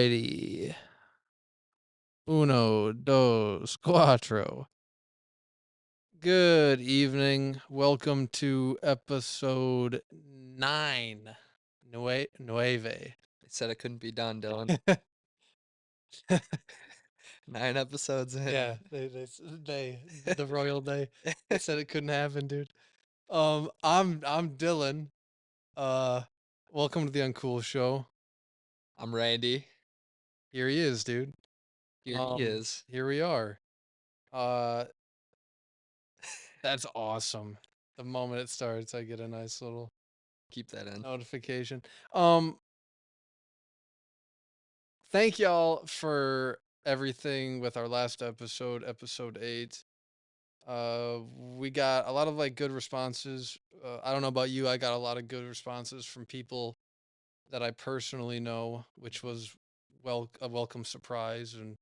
Alrighty. Uno, dos, cuatro. Good evening. Welcome to episode 9. Nueve. They said it couldn't be done, Dylan. 9 episodes in. Yeah, the royal they said it couldn't happen, dude. I'm Dylan. Uh Welcome to the Uncool show. I'm Randy. Here he is, dude. Here he is. Here we are. Uh that's awesome. The moment it starts, I get a nice little Keep that in. notification. Um, Thank y'all for everything with our last episode, episode 8. We got a lot of like good responses. I don't know about you, I got a lot of good responses from people that I personally know, which was a welcome surprise, and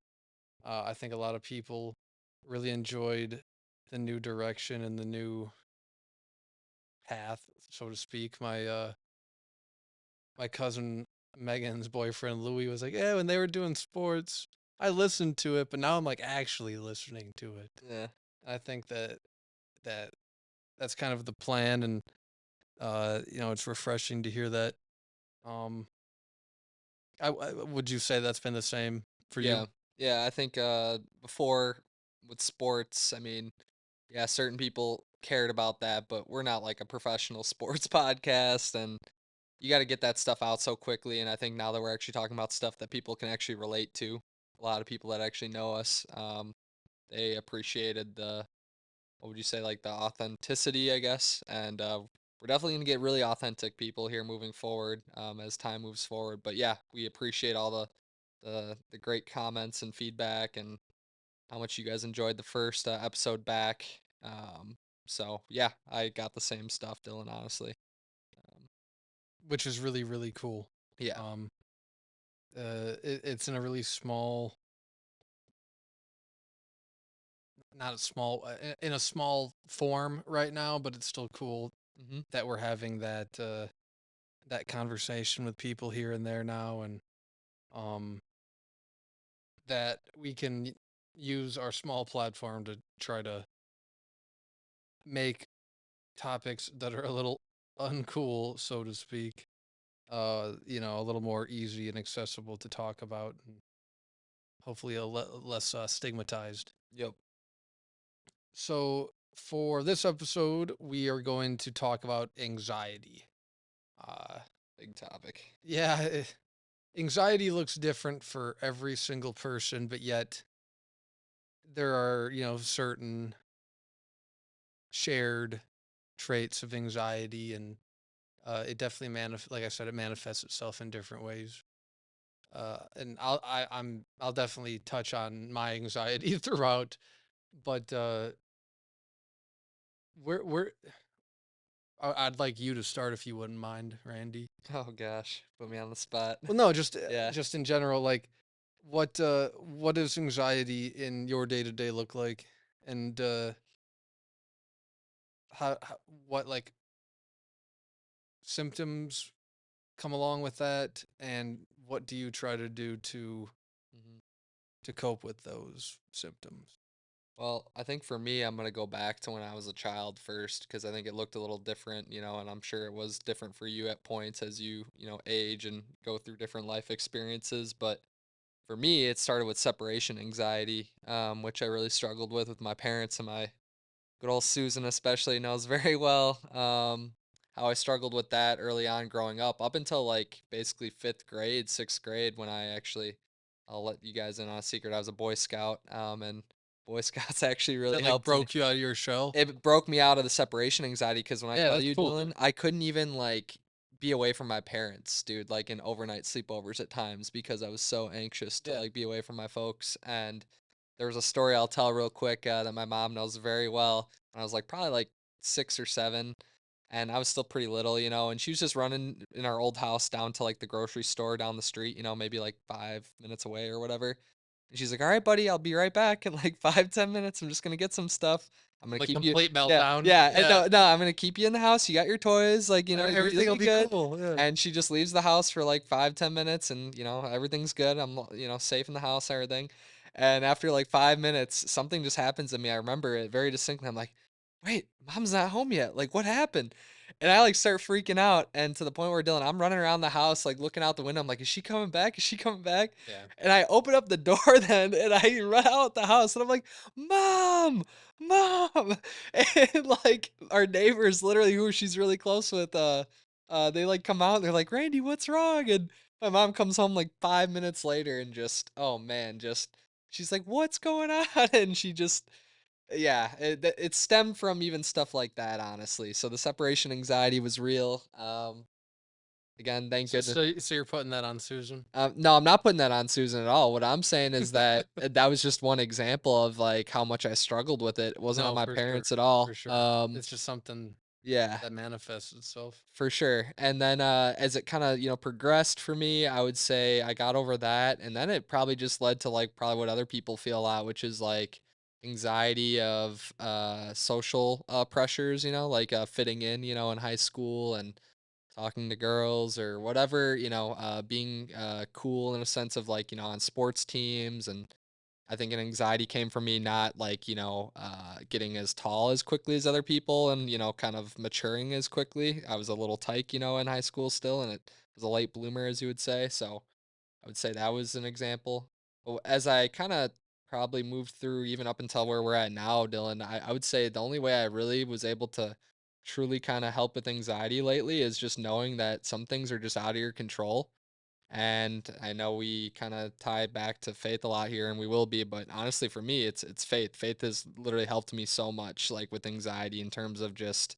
I think a lot of people really enjoyed the new direction and the new path, so to speak. My cousin Megan's boyfriend Louis was like, "Yeah, when they were doing sports, I listened to it, but now I'm like actually listening to it." Yeah. I think that that's kind of the plan, and it's refreshing to hear that. Um, would you say that's been the same for you? Yeah. Yeah, I think before with sports, I mean, yeah, certain people cared about that, but we're not like a professional sports podcast and you got to get that stuff out so quickly and I think now that we're actually talking about stuff that people can actually relate to, a lot of people that actually know us, they appreciated the what would you say, like the authenticity, I guess. And we're definitely gonna get really authentic people here moving forward as time moves forward. But yeah, we appreciate all the great comments and feedback and how much you guys enjoyed the first episode back. So yeah, I got the same stuff, Dylan. Honestly, um, Which is really really cool. yeah. Um, it's in a really small, not a small, in a small form right now, but it's still cool Hmm. that we're having that conversation with people here and there now, and um that we can use our small platform to try to make topics that are a little uncool, so to speak, a little more easy and accessible to talk about, and hopefully less stigmatized. Yep. So for this episode, we are going to talk about anxiety. Uh, Big topic. yeah, anxiety looks different for every single person, but yet there are, certain shared traits of anxiety, and it definitely like I said, it manifests itself in different ways. And I'll definitely touch on my anxiety throughout, but where I'd like you to start if you wouldn't mind, Randy. Oh gosh, put me on the spot. Well, no, just Yeah. just in general, like what does anxiety in your day to day look like, and how what like symptoms come along with that, and what do you try to do Hmm. to cope with those symptoms? Well, I think for me, I'm gonna go back to when I was a child first, because I think it looked a little different, and I'm sure it was different for you at points as you age and go through different life experiences. But for me, it started with separation anxiety, which I really struggled with my parents and my good old Susan, especially knows very well. How I struggled with that early on growing up until like basically fifth grade, sixth grade, when I'll let you guys in on a secret. I was a Boy Scout, and Boy Scouts actually really That like helped me. broke you out of your shell? It broke me out of the separation anxiety because when I Yeah, tell that's you, cool. Dylan, I couldn't even like be away from my parents, dude, like in overnight sleepovers at times because I was so anxious to Yeah. like be away from my folks. And there was a story I'll tell real quick that my mom knows very well. When I was like probably like 6 or 7, and I was still pretty little, and she was just running in our old house down to like the grocery store down the street, maybe like 5 minutes away or whatever. And she's like, "All right, buddy, I'll be right back in like 5, 10 minutes. I'm just gonna get some stuff. I'm gonna Like keep you." complete Yeah, meltdown. yeah. And Yeah. no, no, I'm gonna keep you in the house. You got your toys, like, you'll Everything will be be good. cool. Yeah. And she just leaves the house for like 5, 10 minutes, and everything's good. I'm safe in the house, everything. And after like 5 minutes, something just happens to me. I remember it very distinctly. I'm like, "Wait, mom's not home yet. Like, what happened?" And I like start freaking out, and to the point where Dylan, I'm running around the house, like looking out the window. I'm like, "Is she coming back? Is she coming back?" Yeah. And I open up the door then, and I run out the house, and I'm like, "Mom, mom!" And like our neighbors, literally who she's really close with, they like come out. And they're like, "Randy, what's wrong?" And my mom comes home like 5 minutes later, and just, oh man, just she's like, "What's going on?" And she just, yeah, it stemmed from even stuff like that, honestly. So the separation anxiety was real. Again, thank So goodness. so so you're putting that on Susan? No, I'm not putting that on Susan at all. What I'm saying is that that was just one example of like how much I struggled with it. It wasn't on No, my for sure. parents at For all. sure. It's just something Yeah, that manifests itself. for sure. And then as it kind of, progressed for me, I would say I got over that, and then it probably just led to like probably what other people feel a lot, which is like anxiety of social pressures, like fitting in, in high school and talking to girls or whatever, being cool in a sense of like, on sports teams. And I think an anxiety came from me not like, getting as tall as quickly as other people and, kind of maturing as quickly. I was a little tyke, in high school still, and it was a late bloomer, as you would say. So I would say that was an example. But as I kind of probably moved through even up until where we're at now, Dylan, I would say the only way I really was able to truly kind of help with anxiety lately is just knowing that some things are just out of your control. And I know we kind of tie back to faith a lot here, and we will be, but honestly for me it's faith. Faith has literally helped me so much, like with anxiety, in terms of just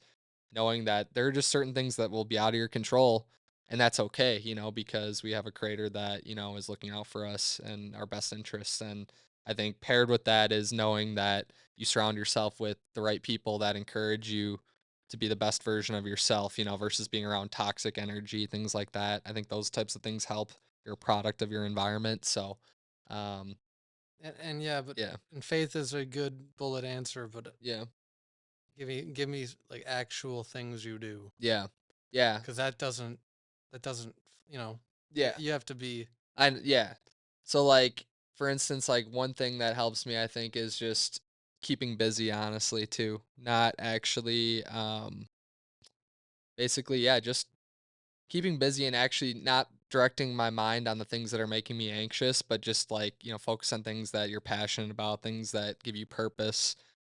knowing that there are just certain things that will be out of your control, and that's okay, because we have a creator that, is looking out for us and our best interests. And I think paired with that is knowing that you surround yourself with the right people that encourage you to be the best version of yourself, versus being around toxic energy, things like that. I think those types of things help. You're a product of your environment. So, um, And yeah, but yeah, and faith is a good bullet answer, but yeah, give me like actual things you do, yeah, yeah, because that doesn't you know yeah. you have to be Yeah. So like for instance, like one thing that helps me I think is just keeping busy, honestly, too. Not actually basically, yeah, just keeping busy and actually not directing my mind on the things that are making me anxious, but just like, focus on things that you're passionate about, things that give you purpose,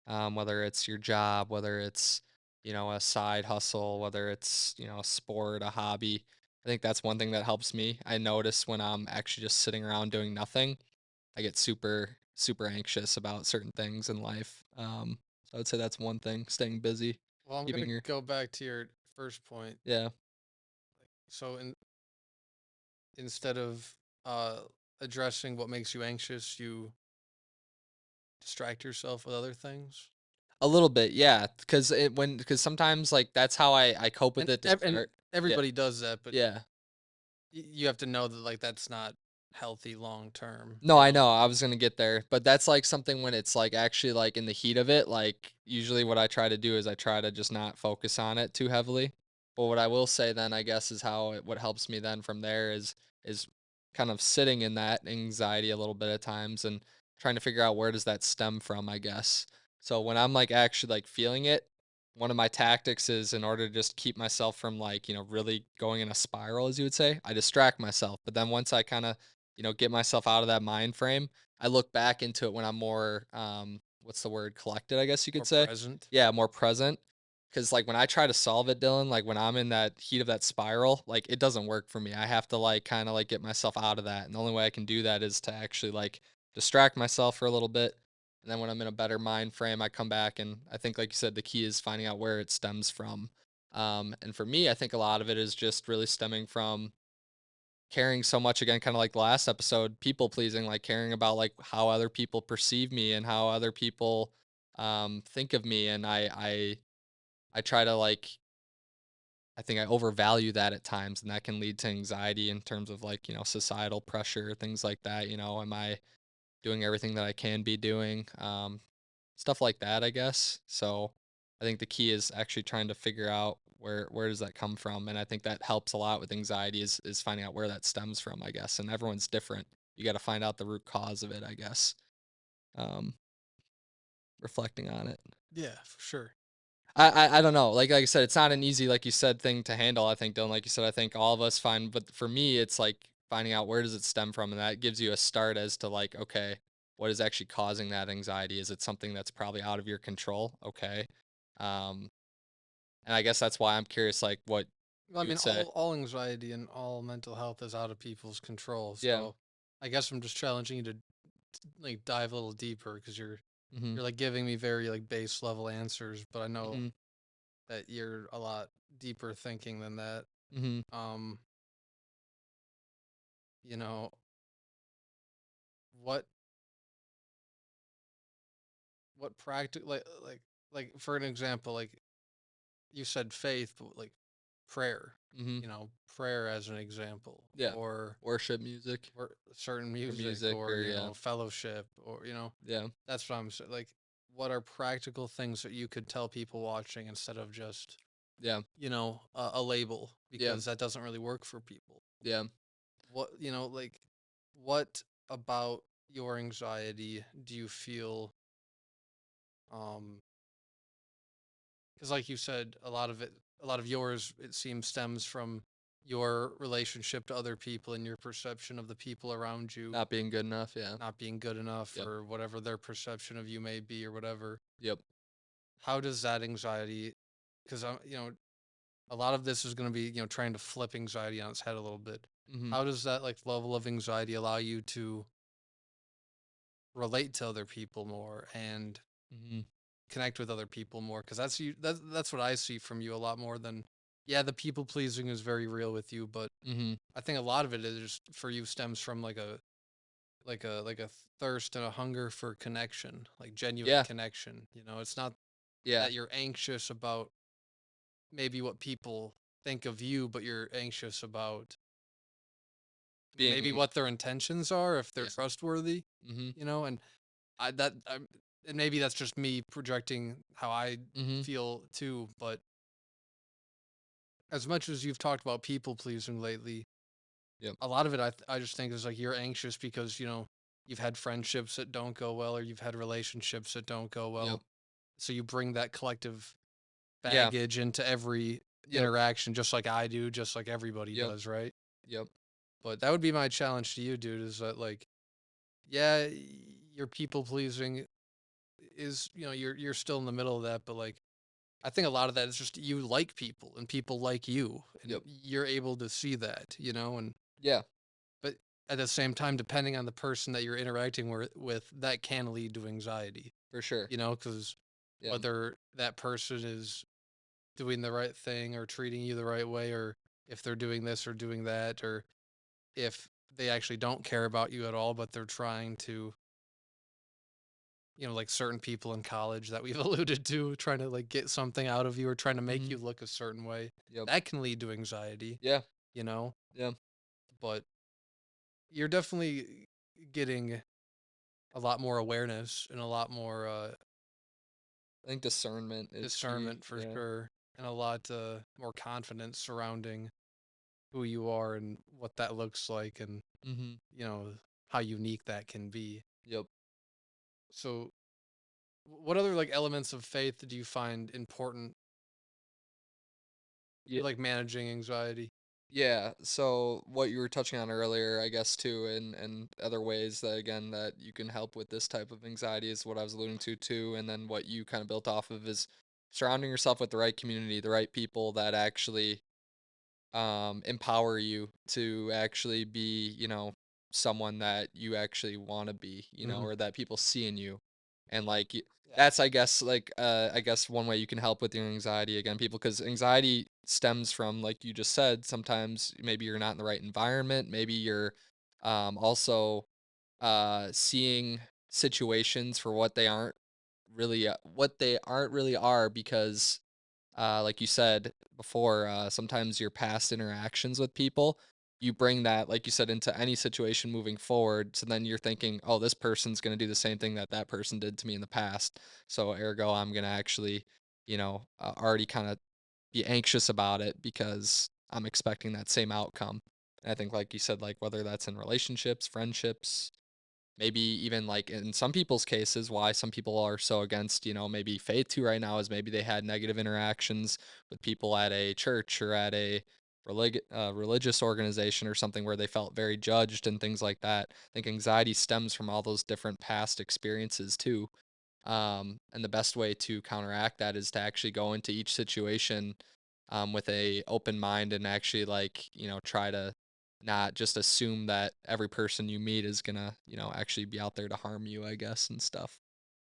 whether it's your job, whether it's, a side hustle, whether it's, a sport, a hobby. I think that's one thing that helps me. I notice when I'm actually just sitting around doing nothing, I get super, super anxious about certain things in life. So I would say that's one thing, staying busy, well. I'm keeping gonna your, go back to your first point. yeah. So instead of uh addressing what makes you anxious, you distract yourself with other things. A little bit, yeah, because sometimes, like, that's how I cope with And it to and start. Yeah, everybody does that, but yeah. you have to know that like that's not healthy long term, No, I know, I was gonna get there, but that's, like, something when it's, like, actually, like, in the heat of it, like, usually what I try to do is I try to just not focus on it too heavily. But what I will say then, I guess, is what helps me then from there is kind of sitting in that anxiety a little bit at times and trying to figure out where does that stem from, I guess. So when I'm, like, actually, like, feeling it, one of my tactics is in order to just keep myself from, like, really going in a spiral, as you would say, I distract myself. But then once I kinda get myself out of that mind frame. I look back into it when I'm more, what's the word, collected, I guess you could or say. present. Yeah, more present. Cause like when I try to solve it, Dylan, like when I'm in that heat of that spiral, like it doesn't work for me. I have to like kind of like get myself out of that. And the only way I can do that is to actually like distract myself for a little bit. And then when I'm in a better mind frame, I come back, and I think, like you said, the key is finding out where it stems from. And for me, I think a lot of it is just really stemming from caring so much, again, kind of like the last episode, people pleasing, like caring about like how other people perceive me and how other people think of me. And I try to like, I think I overvalue that at times, and that can lead to anxiety in terms of like, societal pressure, things like that. Am I doing everything that I can be doing, stuff like that, I guess. So I think the key is actually trying to figure out where does that come from, and I think that helps a lot with anxiety is finding out where that stems from, I guess. And everyone's different. You got to find out the root cause of it, I guess. Um, reflecting on it. Yeah, for sure. I don't know. Like I said, it's not an easy, like you said, thing to handle. I think, Dylan, like you said, I think all of us find, but for me, it's like finding out where does it stem from, and that gives you a start as to like, okay, what is actually causing that anxiety? Is it something that's probably out of your control? Okay, um, and I guess that's why I'm curious, like what Well, I you mean, would say. all anxiety and all mental health is out of people's control. Yeah. So I guess I'm just challenging you to like dive a little deeper because Mhm. you're like giving me very like base level answers, but I know Mhm. that you're a lot deeper thinking than that. Mhm. Um, you know, what practical like for an example, like you said faith, but like prayer, Mhm. prayer as an example, Yeah. Worship music or certain or music, music or or yeah. fellowship, or Yeah. that's what I'm saying. Like, what are practical things that you could tell people watching instead of just Yeah. a label, Yeah. because that doesn't really work for people. Yeah. What like what about your anxiety do you feel, um because like you said, a lot of yours, it seems, stems from your relationship to other people and your perception of the people around you Not being good enough. Yeah. not being good enough, Yep. or whatever their perception of you may be, or whatever. Yep. How does that anxiety, because I'm, a lot of this is going to be, trying to flip anxiety on its head a little bit. Mhm. How does that like level of anxiety allow you to relate to other people more and Mhm. connect with other people more? Because that's what I see from you a lot more than, yeah, the people pleasing is very real with you, but Mhm. I think a lot of it is just for you stems from like a thirst and a hunger for connection, like genuine Yeah. connection. It's not Yeah. that you're anxious about maybe what people think of you, but you're anxious about maybe Being what their intentions are, if they're yeah. trustworthy, Mhm. and I that I and maybe that's just me projecting how I Mhm. feel too, but as much as you've talked about people pleasing lately, Yep. a lot of it I just think is like you're anxious because, you've had friendships that don't go well, or you've had relationships that don't go Yep. well. So you bring that collective Yeah. baggage into every Yep. interaction, just like I do, just like everybody Yep. does, right? Yep. But that would be my challenge to you, dude, is that like, yeah, your people pleasing is, you're still in the middle of that, but like I think a lot of that is just you like people and people like you and Yep. you're able to see that, and Yeah. but at the same time, depending on the person that you're interacting with, that can lead to anxiety, For sure. because Yeah. whether that person is doing the right thing or treating you the right way, or if they're doing this or doing that, or if they actually don't care about you at all, but they're trying to, like certain people in college that we've alluded to, trying to like get something out of you or trying to make Mhm. you look a certain way, Yep. that can lead to anxiety, Yeah. you know? Yeah. But you're definitely getting a lot more awareness and a lot more I think discernment is key. discernment for Yeah. sure, and a lot more confidence surrounding who you are and what that looks like, and Mhm. you know how unique that can be. Yep. So, what other like elements of faith do you find important Yeah. for like managing anxiety? Yeah, so what you were touching on earlier, I guess too, and other ways that again that you can help with this type of anxiety is what I was alluding to too, and then what you kind of built off of is surrounding yourself with the right community, the right people that actually empower you to actually be, someone that you actually want to be, Hmm. or that people see in you. And like Yeah. that's I guess like I guess one way you can help with your anxiety again, people, because anxiety stems from, like you just said, sometimes maybe you're not in the right environment, maybe you're also seeing situations for what they aren't really are, because like you said before, sometimes your past interactions with people. you bring that, like you said, into any situation moving forward. So then you're thinking, oh, this person's going to do the same thing that that person did to me in the past. So ergo, I'm going to actually, already kind of be anxious about it because I'm expecting that same outcome. And I think, like you said, like whether that's in relationships, friendships, maybe even like in some people's cases, why some people are so against, maybe faith too right now is maybe they had negative interactions with people at a church or at a religious organization or something where they felt very judged and things like that. I think anxiety stems from all those different past experiences too. And the best way to counteract that is to actually go into each situation with a open mind and actually like try to not just assume that every person you meet is gonna actually be out there to harm you, I guess, and stuff,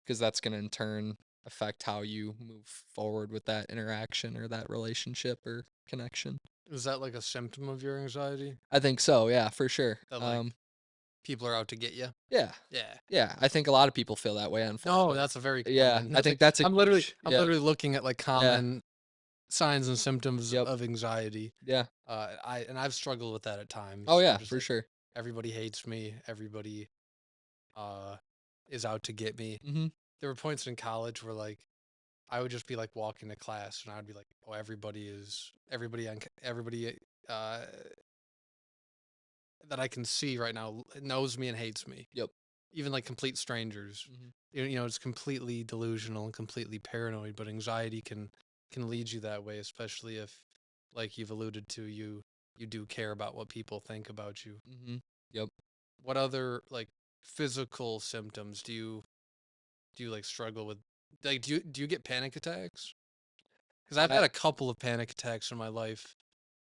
because that's gonna in turn affect how you move forward with that interaction or that relationship or connection. Is that like a symptom of your anxiety? I think so, yeah, for sure. That like people are out to get you? Yeah, Yeah. yeah, I think a lot of people feel that way, No, unfortunately. that's a very Yeah, common. I That's think like that's a huge, I'm yeah, literally looking at like yeah, common signs and symptoms yep, of anxiety. yeah. I've struggled with that at Oh times. I'm yeah, just for like sure. everybody hates me. Everybody uh is out to get me. Mhm. There were points in college where like I would just be like walking to class and I'd be like, oh, everybody that I can see right now knows me and hates me. Yep. Even like complete strangers. Mhm. It's completely delusional and completely paranoid, but anxiety can lead you that way, especially if, like you've alluded to, you do care about what people think about you. Mhm. Yep. What other like physical symptoms do you like struggle with? Like, do you get panic attacks? Because I've I had a couple of panic attacks in my life,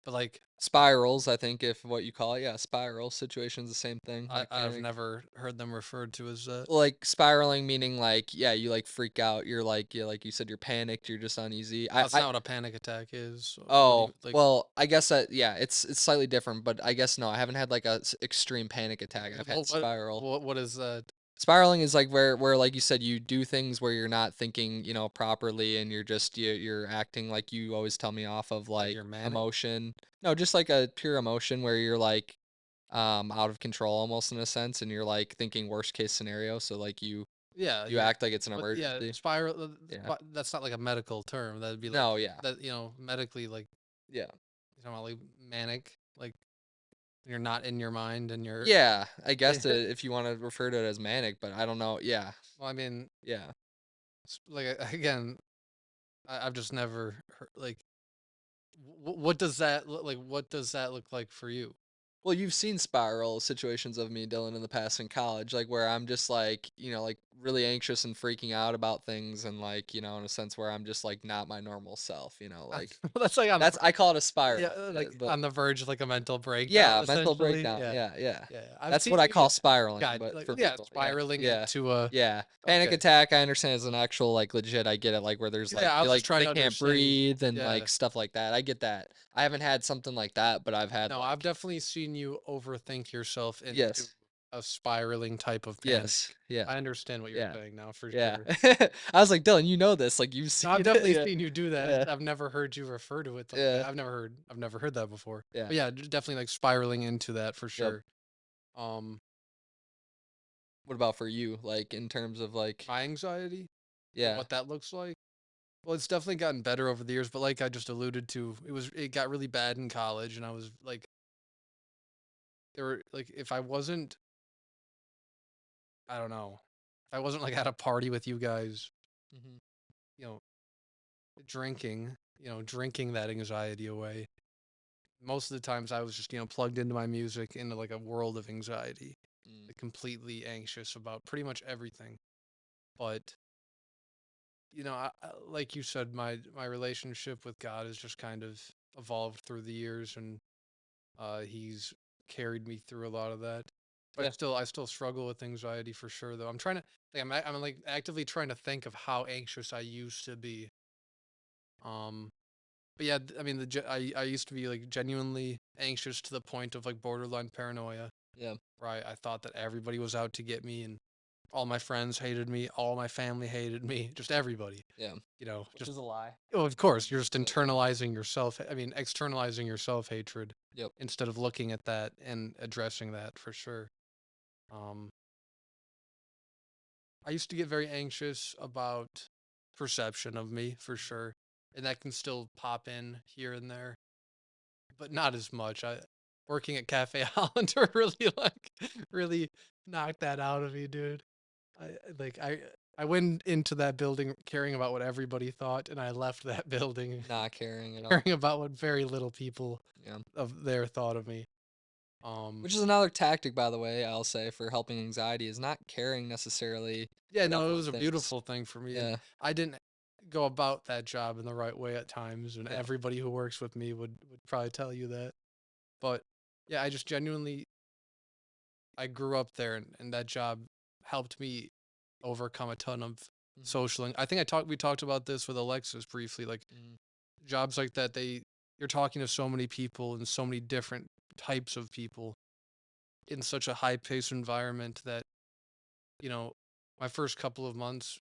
but like spirals, I think if what you call it, yeah, spiral situation's the same thing, like I've panic. never heard them referred to as that. Well, like spiraling meaning like, yeah, you like freak out. You're like, yeah, like you said, you're panicked. You're just uneasy. That's not what a panic attack is. So what do Oh, you like? well, I guess that, yeah, it's slightly different, but I guess no, I haven't had like a extreme panic attack. I've had Well, what spiral. what is that? Spiraling is like where like you said, you do things where you're not thinking, properly, and you're acting like you always tell me off of Like like you're manic? emotion. No, just like a pure emotion where you're like out of control almost in a sense, and you're like thinking worst case scenario. So like Yeah, you yeah. act like it's an But yeah, emergency. spiral. Yeah. That's not like a medical term. That'd be like No, yeah. that. Medically, like Yeah. you know, like manic. Like you're not in your mind and you're. Yeah, I Yeah. guess if you want to refer to it as manic, but I don't know. Yeah. Well, I mean, Yeah. like again, I've just never heard, like. What does that look like? What does that look like for you? Well, you've seen spiral situations of me, Dylan, in the past in college, like where I'm just like, like really anxious and freaking out about things, and like, in a sense where I'm just like not my normal self, like That's like on the that's I call it a spiral, yeah, like but on the verge of like a mental breakdown, yeah, mental essentially. breakdown. Yeah, Yeah, yeah. yeah. I've That's seen what I yeah, call spiraling, God, but like for yeah, people. Yeah. spiraling Yeah. into a Yeah. Panic okay. attack, I understand is an actual like legit, I get it, like where there's Yeah, I was just like trying they to can't understand. breathe and Yeah. like stuff like that. I get that. I haven't had something like that, but I've had No, I've like definitely seen you overthink yourself into yes. a spiraling type of Yes. panic. Yeah. I understand what you're Yeah. saying now for Yeah. sure. I was like, "Dylan, you know this, like, you've No, I've seen it." definitely Yeah. seen you do that. Yeah. I've never heard you refer to it like Yeah. that. I've never heard that before. Yeah. But yeah, definitely like spiraling into that for Yep. sure. Um, What about for you? Like, in terms of, like my anxiety and yeah. what that looks like. Well, it's definitely gotten better over the years, but like I just alluded to, it got really bad in college, and I was like, there were like if I wasn't, I don't know, if I wasn't like at a party with you guys, Mhm. you know, drinking that anxiety away. Most of the times I was just plugged into my music into like a world of anxiety, Mm. like completely anxious about pretty much everything. But like you said, my relationship with God has just kind of evolved through the years, and he's carried me through a lot of that. But Yeah. I still struggle with anxiety for sure, though. I'm trying to, like, I'm like actively trying to think of how anxious I used to be. Um, but yeah, I mean, I used to be like genuinely anxious to the point of like borderline paranoia, Yeah. where I thought that everybody was out to get me, and all my friends hated me, all my family hated me, just everybody, Yeah, which just is a lie. oh, of course, you're just But internalizing yourself I mean, externalizing your self-hatred yep. instead of looking at that and addressing that for sure. Um, I used to get very anxious about perception of me for sure, and that can still pop in here and there, but not as much. I working at Cafe Hollander really really knocked that out of me, dude. I went into that building caring about what everybody thought, and I left that building Not caring at all. caring about what very little people Yeah. of there thought of me. Um, Which is another tactic, by the way, I'll say, for helping anxiety is not caring necessarily yeah, about no, it what was a things. beautiful thing for me, and Yeah, I didn't go about that job in the right way at times, and yeah, everybody who works with me would probably tell you that. But yeah, I just genuinely I grew up there, and that job helped me overcome a ton of mhm, I think we talked about this with Alexis briefly, like mhm, jobs like that, you're talking to so many people and so many different types of people in such a high paced environment that, you know, my first couple of months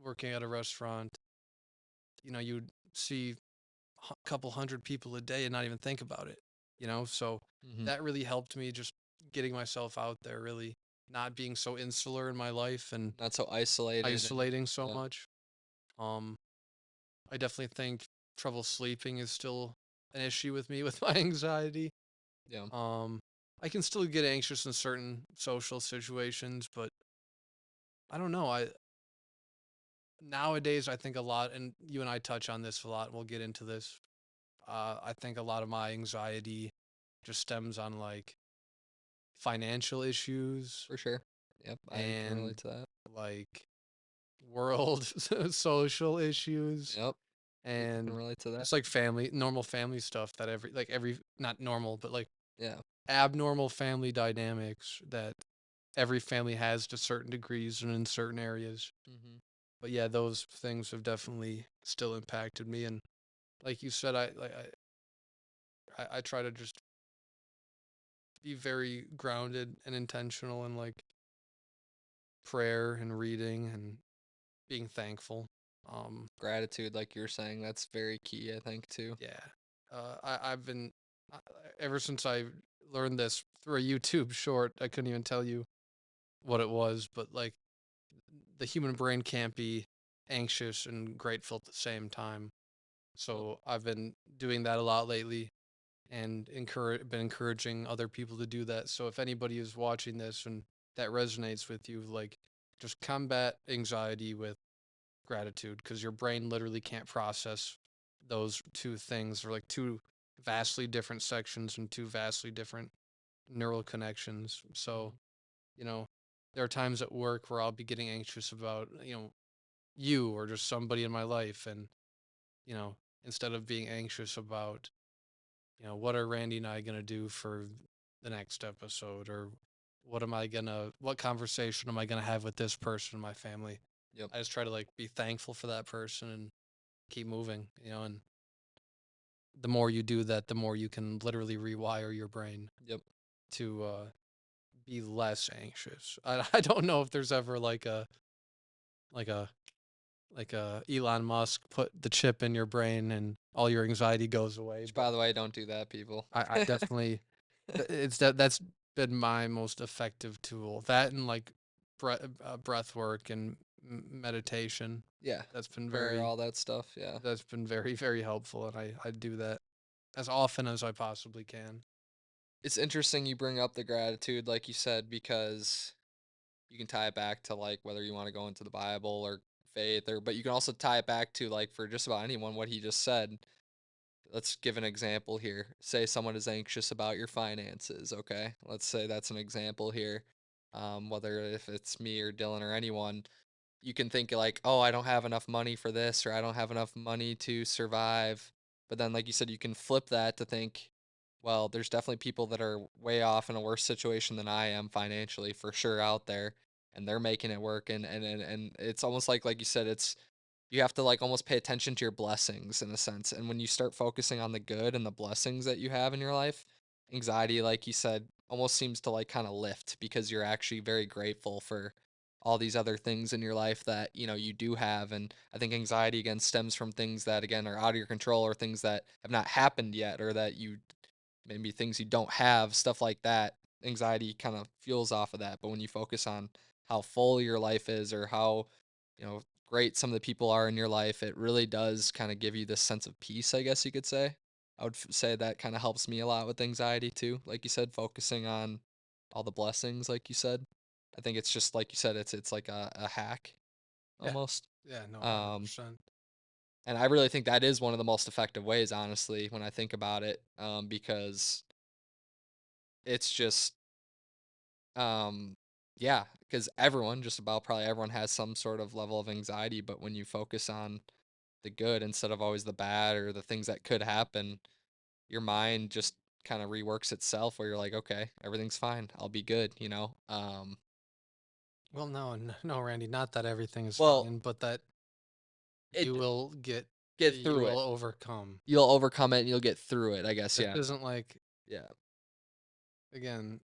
working at a restaurant, you'd see a couple hundred people a day and not even think about it, so mhm. that really helped me just getting myself out there, really not being so insular in my life and Not so isolated and isolating so yeah, much. Um, I definitely think trouble sleeping is still an issue with me with my anxiety. yeah, Um, I can still get anxious in certain social situations, but I don't know. I Nowadays I think a lot, and you and I touch on this a lot. We'll get into this. I think a lot of my anxiety just stems on like financial issues for sure. Yep, I can relate and to that. like world social issues Yep, people can and relate to that. just like normal family stuff that every not normal, but like Yeah, abnormal family dynamics that every family has to certain degrees and in certain areas. mhm, But yeah, those things have definitely still impacted me. And like you said, I try to just be very grounded and intentional in like prayer and reading and being thankful. Um, gratitude, like you're saying, that's very key, I think, too. yeah, I've been uh, ever since I learned this through a YouTube short. I couldn't even tell you what it was, but like the human brain can't be anxious and grateful at the same time. Yep, So I've been doing that a lot lately and been encouraging other people to do that. So if anybody is watching this and that resonates with you, like just combat anxiety with gratitude because your brain literally can't process those two things or like two vastly different sections and two vastly different neural connections. So, mhm, you know, there are times at work where I'll be getting anxious about, you or just somebody in my life and, you know, instead of being anxious about, what are Randy and I going to do for the next episode or what conversation am I going to have with this person in my family? yep, I just try to like be thankful for that person and keep moving, and the more you do that, the more you can literally rewire your brain yep. to be less anxious. I don't know if there's ever like a Elon Musk put the chip in your brain and all your anxiety goes away, Which, but by the way, don't do that, people. I definitely that's been my most effective tool. That and like breath work and meditation. Yeah, That's been prayer, very all that stuff, yeah. very helpful, and I do that as often as I possibly can. It's interesting you bring up the gratitude, like you said, because you can tie it back to, like, whether you wanna go into the Bible or faith but you can also tie it back to, like, for just about anyone, what he just said. Let's give an example here. Say someone is anxious about your finances, okay? Let's say that's an example here. Whether if it's me or Dylan or anyone, you can think like, "Oh, I don't have enough money for this," or "I don't have enough money to survive." But then, like you said, you can flip that to think, "Well, there's definitely people that are way off in a worse situation than I am financially for sure out there, and they're making it work." And it's almost like you said, it's you have to like almost pay attention to your blessings in a sense. And when you start focusing on the good and the blessings that you have in your life, anxiety, like you said, almost seems to like kind of lift because you're actually very grateful for all these other things in your life that, you do have. And I think anxiety again stems from things that again are out of your control, or things that have not happened yet, or that you maybe things you don't have, stuff like that. Anxiety kind of fuels off of that. But when you focus on how full your life is, or how, great some of the people are in your life, it really does kind of give you this sense of peace, I guess you could say. I would say that kind of helps me a lot with anxiety too. Like you said, focusing on all the blessings, like you said. I think it's just like you said, it's like a hack Yeah. almost. Yeah, no, Um, 100%. and I really think that is one of the most effective ways, honestly, when I think about it, because it's just, um, yeah, because everyone, just about probably everyone, has some sort of level of anxiety. But when you focus on the good instead of always the bad or the things that could happen, your mind just kind of reworks itself where you're like, okay, everything's fine. I'll be good, you know? Well, no, Randy, not that everything is Well, fine, but that you it will get you through will it. overcome. You'll overcome it and you'll get through it, I guess. This Yeah. isn't like, Yeah. again,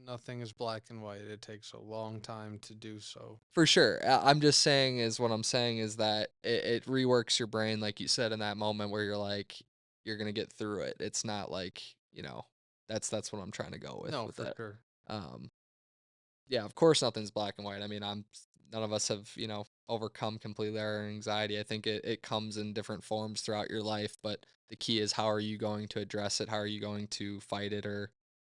nothing is black and white. It takes a long time to do so. For sure. I'm just saying is what I'm saying is that it reworks your brain, like you said, in that moment where you're like, you're gonna get through it. It's not like, that's what I'm trying to go with No, for that. sure. Um, yeah, of course nothing's black and white. I mean, none of us have, overcome completely our anxiety. I think it comes in different forms throughout your life, but the key is how are you going to address it? How are you going to fight it, or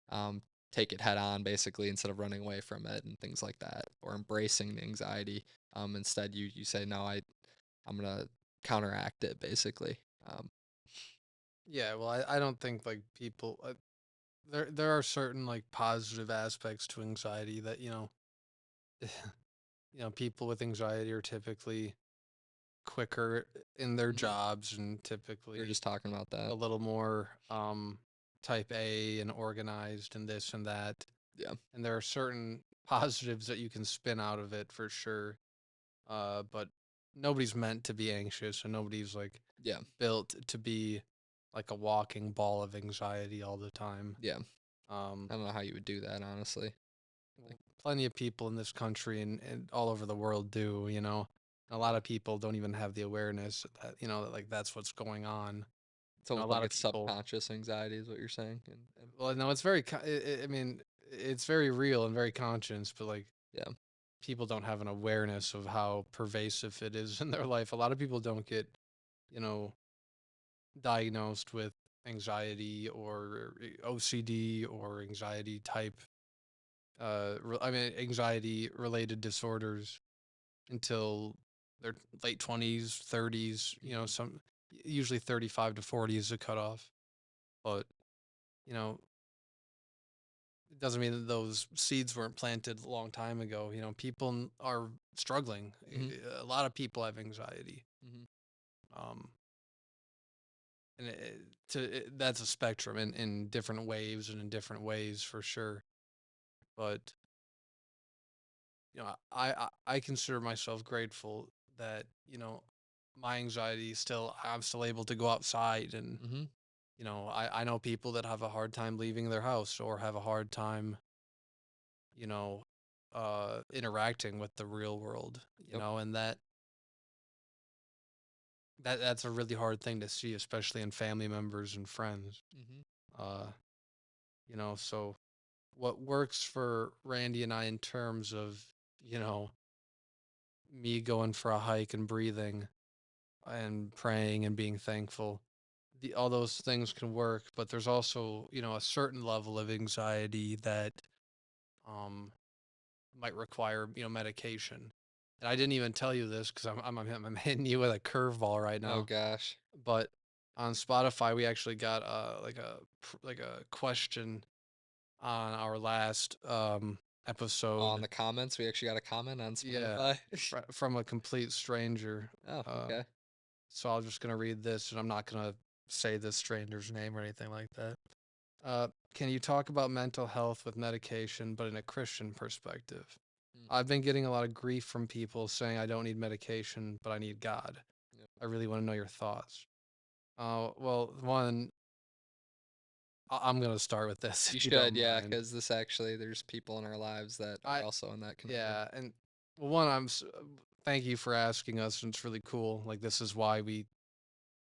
um, take it head on, basically, instead of running away from it and things like that, or embracing the anxiety. Instead, you say, no, I'm gonna counteract it, basically. Yeah, well, I don't think like people there are certain like positive aspects to anxiety that, people with anxiety are typically quicker in their Mhm. jobs and We were typically just talking about a that. little more type A and organized and this and that. Yeah, And there are certain positives that you can spin out of it for sure. But nobody's meant to be anxious and nobody's like yeah, built to be like a walking ball of anxiety all the time. yeah. Um, I don't know how you would do that, honestly. Like, well, plenty of people in this country and all over the world do, a lot of people don't even have the awareness that, that like that's what's going on. it's A almost like lot of it's people, subconscious anxiety, is what you're saying. And well, no, it's I mean, it's very real and very conscious, but like yeah, people don't have an awareness of how pervasive it is in their life. A lot of people don't get, you know, diagnosed with anxiety or OCD or anxiety type, anxiety related disorders until their late 20s, 30s, hmm, usually 35 to 40 is the cutoff. But, you know, it doesn't mean that those seeds weren't planted a long time ago. People are struggling. hmm, A lot of people have anxiety. hmm, Um, and that's a spectrum in different waves and in different ways for sure. But I consider myself grateful that my anxiety still I'm still able to go outside and hmm, I know people that have a hard time leaving their house or have a hard time you know interacting with the real world, yep, and that's a really hard thing to see, especially in family members and friends. hmm, uh so what works for Randy and I in terms of you know me going for a hike and breathing and praying and being thankful, all those things can work, but there's also a certain level of anxiety that um might require medication. And I didn't even tell you this because I'm hitting you with a curveball right oh now. gosh. But on Spotify we actually got like a question on our last On episode. the comments, we actually got a comment on Yeah, Spotify. from a complete stranger. Oh, uh okay. So I'm just gonna read this, and I'm not gonna say this stranger's name or anything like that. Can you talk about mental health with medication, but in a Christian perspective? Mm, I've been getting a lot of grief from people saying I don't need medication, but I need God. yep, I really want to know your thoughts. Well, one, I'm gonna start with this You if you should, don't yeah, mind. because this actually there's people in our lives that are I also in that conundrum. Yeah, and well, one, thank you for asking us, and it's really cool. Like this is why we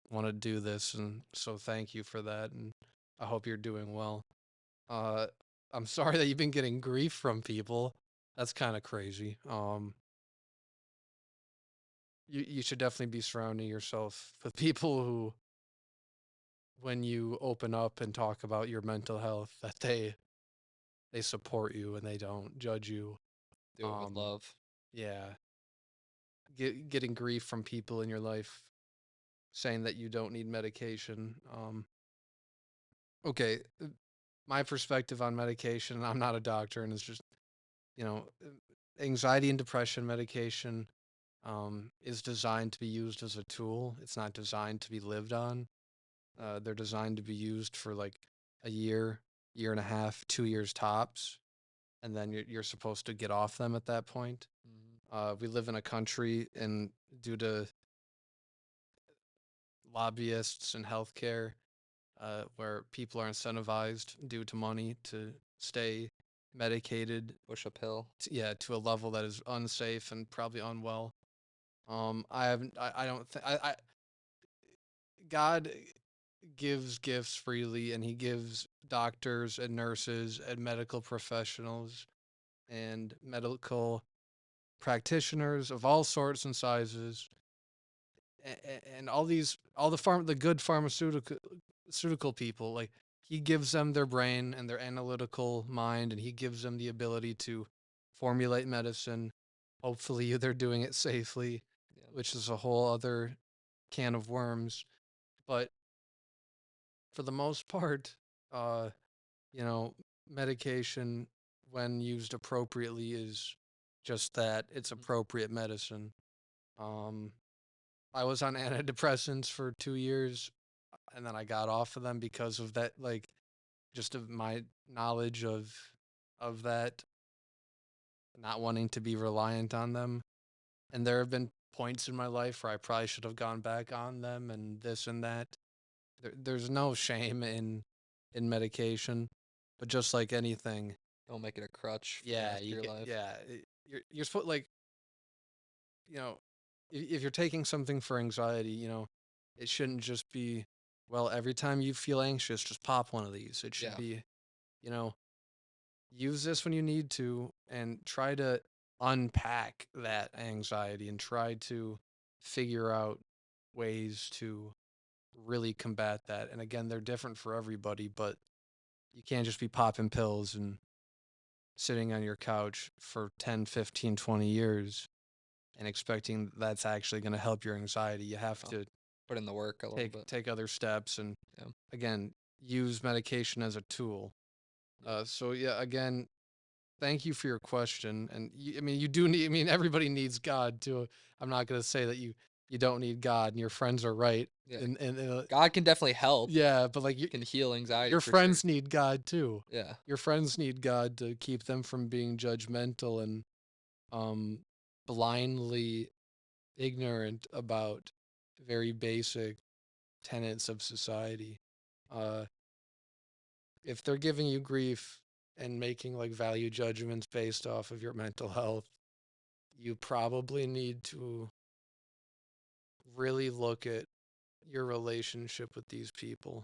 want to do this, and so thank you for that, and I hope you're doing well. Uh, I'm sorry that you've been getting grief from people. That's kind of crazy. You should definitely be surrounding yourself with people who, when you open up and talk about your mental health, that they support you and they don't judge you. Do it with Um, love. yeah, getting grief from people in your life saying that you don't need medication. Okay, my perspective on medication. I'm not a doctor, and it's just you know, anxiety and depression medication is designed to be used as a tool. It's not designed to be lived on. Yep. They're designed to be used for like a year, year and a half, 2 years tops, and then you're supposed to get off them at that point. Mhm. We live in a country, and due to lobbyists and healthcare, where people are incentivized due to money to stay medicated, Push uphill. yeah, to a level that is unsafe and probably unwell. I haven't. I don't think. God gives gifts freely, and He gives doctors and nurses and medical professionals and medical practitioners of all sorts and sizes, and all the good pharmaceutical people. Like He gives them their brain and their analytical mind, and He gives them the ability to formulate medicine. Hopefully, they're doing it safely, Yeah. which is a whole other can of worms. But for the most part, uh, you know, medication when used appropriately is just that. It's Mhm. appropriate medicine. Um, I was on antidepressants for 2 years, and then I got off of them because of that, like just of my knowledge of that, not wanting to be reliant on them. And there have been points in my life where I probably should have gone back on them and this and that. There's no shame in medication, but just like anything, Don't make it a crutch for the yeah, rest of your life. you're supposed like you know if you're taking something for anxiety, it shouldn't just be well every time you feel anxious, just pop one of these. It should Yeah. be you know use this when you need to and try to unpack that anxiety and try to figure out ways to really combat that. And again, they're different for everybody, but you can't just be popping pills and sitting on your couch for 10, 15, 20 years and expecting that's actually going to help your anxiety. You have No. to Put in the work a little bit. take other steps and Yeah. again, use medication as a tool. Yep. So yeah, again, thank you for your question. And I mean, you do need. I mean, everybody needs God too. I'm not going to say that you don't need God, and your friends are right. Yeah. And God can definitely help. yeah, but like Can heal anxiety your for sure. friends need God too. Yeah. Your friends need God to keep them from being judgmental and um blindly ignorant about very basic tenets of society. Uh, if they're giving you grief and making like value judgments based off of your mental health, you probably need to really look at your relationship with these people.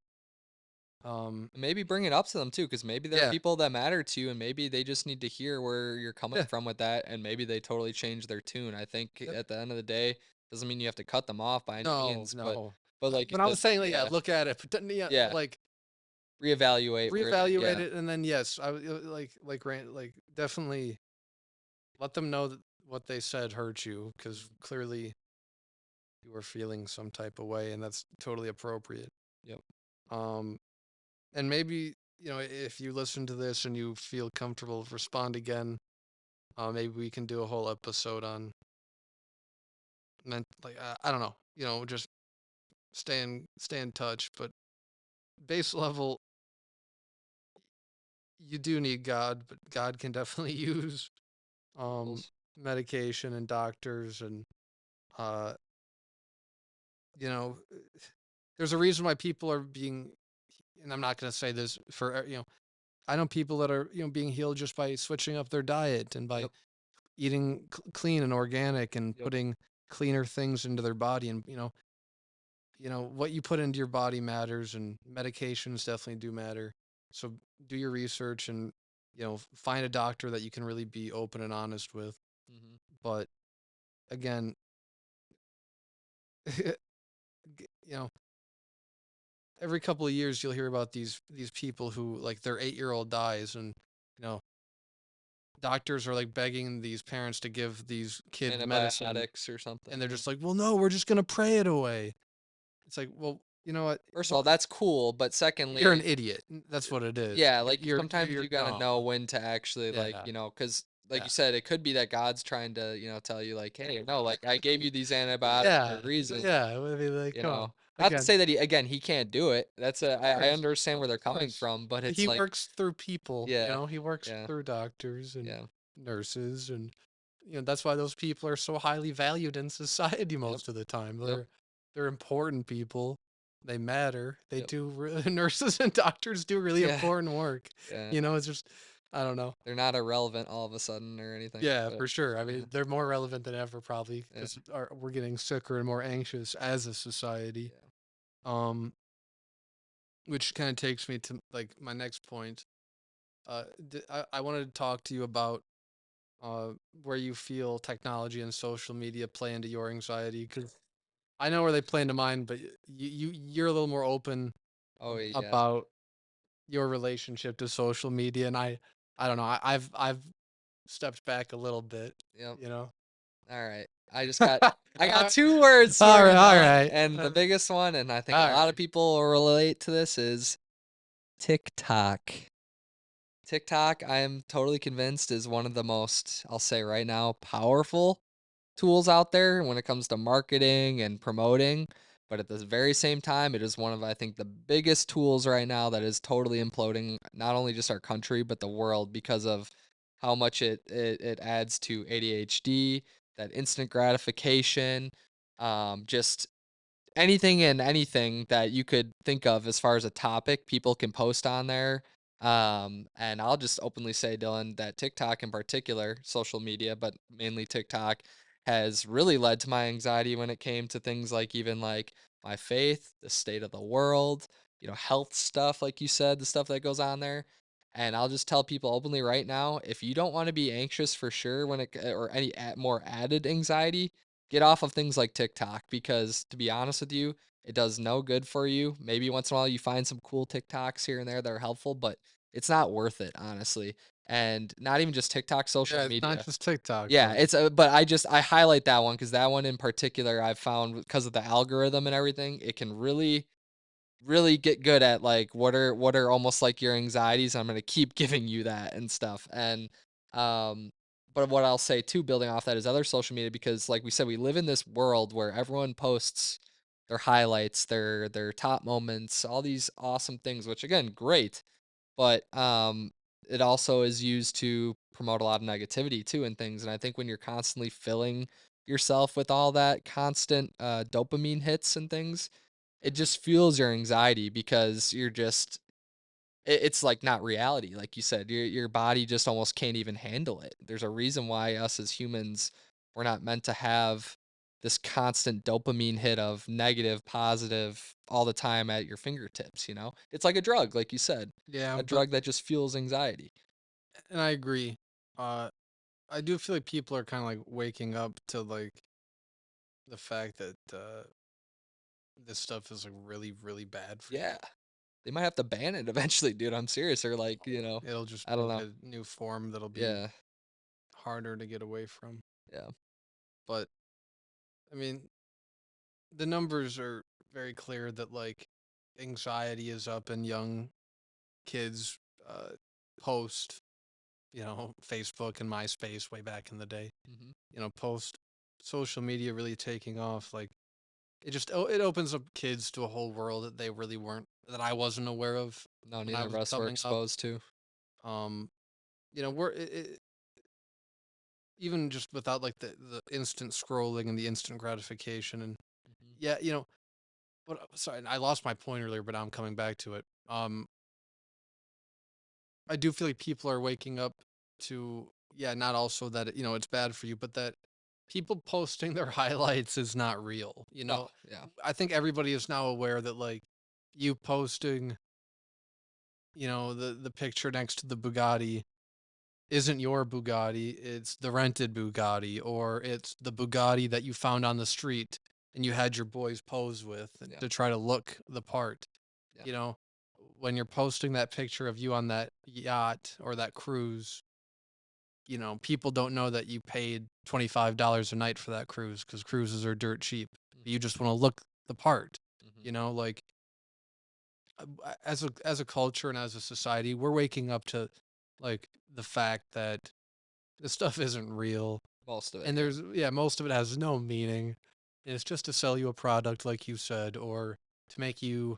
Um, And maybe bring it up to them too, because maybe there are yeah, people that matter to you, and maybe they just need to hear where you're coming yeah, from with that, and maybe they totally change their tune. I think yep. at the end of the day, doesn't mean you have to cut them off by any No, means, but no. like you When I said, was saying, like, yeah, yeah, look at it, but yeah, yeah, like reevaluate where, reevaluate yeah, it, and then yes, like definitely let them know that what they said hurt you because mhm, clearly you were feeling some type of way, and that's totally appropriate. yep, Um, and maybe if you listen to this and you feel comfortable, respond again. Maybe we can do a whole episode on like I don't know, just stay in touch. But base level, you do need God, but God can definitely use um tools. medication and doctors and uh you know there's a reason why people are being and I'm not gonna say this for I know people that are being healed just by switching up their diet and by Yep. eating clean and organic and Yep. putting cleaner things into their body, and what you put into your body matters, and medications definitely do matter. So do your research, and find a doctor that you can really be open and honest with. Mhm. But again, you know every couple of years you'll hear about these people who, like, their 8-year-old dies, and you know doctors are like begging these parents to give these kids medicine, Antibiotics or something, and they're yeah. just like, well, no, we're just gonna pray it away. It's like, well, you know what? First of all, that's cool, but You're an secondly, idiot. That's what it is. yeah, You're like, you're you're, sometimes you're you gotta dumb. know when to actually, like, Yeah, because like yeah, you said, it could be that God's trying to, tell you, like, "Hey, no, like, I gave you these antibiotics for yeah, a reason," yeah. I mean, like, you come know? on. Not to Again, say that he can't do it. That's a of I course, understand where they're of coming course. from, but it's He like, works through people. yeah, He works yeah, through doctors and yeah, nurses, and that's why those people are so highly valued in society yep, most of the time. yep, They're important people. They matter. They yep. do nurses and doctors do really Yeah, important work. yeah. It's just I don't know. They're not irrelevant all of a sudden or anything, Yeah, but for sure. I yeah, mean, they're more relevant than ever probably yeah, because we're getting sicker and more anxious as a society. yeah. Um, which kind of takes me to like my next point. I wanted to talk to you about where you feel technology and social media play into your anxiety, because I know where they play into mine, but you're a little more open Oh, yeah. about your relationship to social media, and I don't know. I've stepped back a little bit, Yep. you know. Alright. I got All 2 words all here, right, all Dylan, right, and the biggest one, and I think a all lot of right. people will relate to this, is TikTok. TikTok, I am totally convinced, is one of the most, I'll say right now, powerful tools out there when it comes to marketing and promoting. But at the very same time, it is one of, I think, the biggest tools right now that is totally imploding not only just our country, but the world because of how much it adds to ADHD, that instant gratification, just anything that you could think of as far as a topic, people can post on there. And I'll just openly say, Dylan, that TikTok in particular, social media, but mainly TikTok, has really led to my anxiety when it came to things like even like my faith, the state of the world, health stuff, like you said, the stuff that goes on there. And I'll just tell people openly right now, if you don't want to be anxious for sure or any more added anxiety, get off of things like TikTok because to be honest with you, it does no good for you. Maybe once in a while you find some cool TikToks here and there that are helpful, but it's not worth it, honestly. And not even just TikTok, social Yeah, it's not media. just TikTok, Yeah, but but I highlight that one because that one in particular I've found because of the algorithm and everything, it can really get good at like what are almost like your anxieties. I'm gonna keep giving you that and stuff. And um, but what I'll say too, building off that is other social media because like we said, we live in this world where everyone posts their highlights, their top moments, all these awesome things, which again, great. But it also is used to promote a lot of negativity too and things. And I think when you're constantly filling yourself with all that constant dopamine hits and things, it just fuels your anxiety because it's like not reality, like you said. Your body just almost can't even handle it. There's a reason why us as humans, we're not meant to have this constant dopamine hit of negative, positive all the time at your fingertips. It's like a drug, like you said, yeah, a but drug that just fuels anxiety. and I agree. Uh, I do feel like people are kind of like waking up to like the fact that this stuff is like really, really bad for you. Yeah. They might have to ban it eventually, dude. I'm serious. Or like, It'll just I be don't like know. a new form that'll be Yeah. harder to get away from. Yeah. But I mean, the numbers are very clear that like anxiety is up in young kids uh post, Facebook and MySpace way back in the day. Hmm. Post social media really taking off, like it opens up kids to a whole world that they really weren't that I wasn't aware of No, when I neither of was us were coming up. exposed to. Um, even just without like the instant scrolling and the instant gratification, and Mhm. yeah, sorry, I lost my point earlier, but I'm coming back to it. Um, I do feel like people are waking up to, yeah, not also that it's bad for you, but that people posting their highlights is not real. Oh, yeah. I think everybody is now aware that like you posting, the picture next to the Bugatti isn't your Bugatti, it's the rented Bugatti, or it's the Bugatti that you found on the street and you had your boys pose with Yeah. to try to look the part. Yeah. You know, when you're posting that picture of you on that yacht or that cruise, people don't know that you paid $25 a night for that cruise because cruises are dirt cheap. You Mhm. just want to look the part, Mhm. like as a culture and as a society, we're waking up to like the fact that this stuff isn't real. Most of it, And yeah. yeah, most of it has no meaning. And it's just to sell you a product, like you said, or to make you